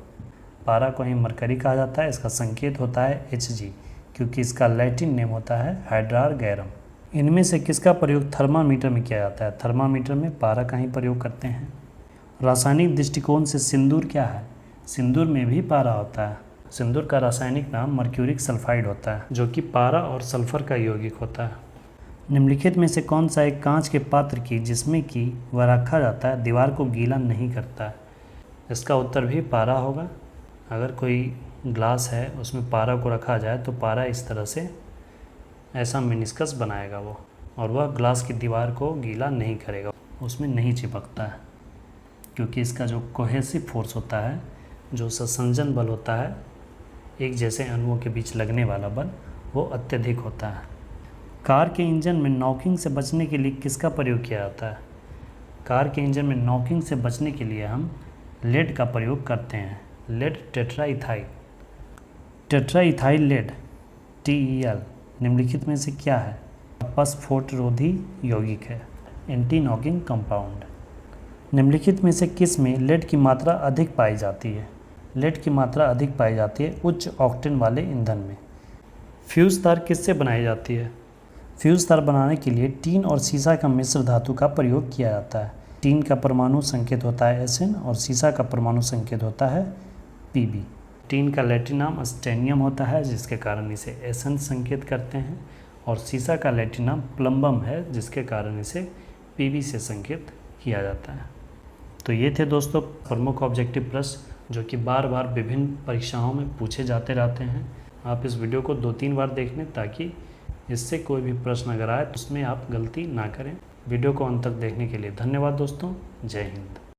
पारा को ही मरकरी कहा जाता है। इसका संकेत होता है Hg, क्योंकि इसका लैटिन नेम होता है हाइड्रार गैरम। इनमें से किसका प्रयोग थर्मामीटर में किया जाता है? थर्मामीटर में पारा का ही प्रयोग करते हैं। रासायनिक दृष्टिकोण से सिंदूर क्या है? सिंदूर में भी पारा होता है। सिंदूर का रासायनिक नाम मर्क्यूरिक सल्फाइड होता है, जो कि पारा और सल्फर का यौगिक होता है। निम्नलिखित में से कौन सा एक कांच के पात्र की जिसमें कि वह रखा जाता है दीवार को गीला नहीं करता है? इसका उत्तर भी पारा होगा। अगर कोई ग्लास है उसमें पारा को रखा जाए तो पारा इस तरह से ऐसा मिनिस्कस बनाएगा वो, और वह ग्लास की दीवार को गीला नहीं करेगा, उसमें नहीं चिपकता है, क्योंकि इसका जो कोहेसिव फोर्स होता है, जो संसंजन बल होता है, एक जैसे अणुओं के बीच लगने वाला बल, वो अत्यधिक होता है। कार के इंजन में नॉकिंग से बचने के लिए किसका प्रयोग किया जाता है? कार के इंजन में नॉकिंग से बचने के लिए हम लेड का प्रयोग करते हैं। लेड टेट्राइथाइल लेड TeL निम्नलिखित में से क्या है? फॉस्फोटरोधी यौगिक है, एंटी नॉकिंग कंपाउंड। निम्नलिखित में से किस में लेड की मात्रा अधिक पाई जाती है? लेड की मात्रा अधिक पाई जाती है उच्च ऑक्टेन वाले ईंधन में। फ्यूज़ तार किससे बनाई जाती है? फ्यूज़ तार बनाने के लिए टीन और सीसा का मिश्र धातु का प्रयोग किया जाता है। टीन का परमाणु संकेत होता है Sn और सीसा का परमाणु संकेत होता है Pb। टीन का लैटिन नाम स्टेनियम होता है जिसके कारण इसे Sn संकेत करते हैं, और सीसा का लैटिन नाम प्लम्बम है जिसके कारण इसे Pb से संकेत किया जाता है। तो ये थे दोस्तों प्रमुख ऑब्जेक्टिव प्रश्न जो कि बार बार विभिन्न परीक्षाओं में पूछे जाते रहते हैं। आप इस वीडियो को 2-3 बार देख लें ताकि इससे कोई भी प्रश्न अगर आए तो उसमें आप गलती ना करें। वीडियो को अंत तक देखने के लिए धन्यवाद दोस्तों। जय हिंद।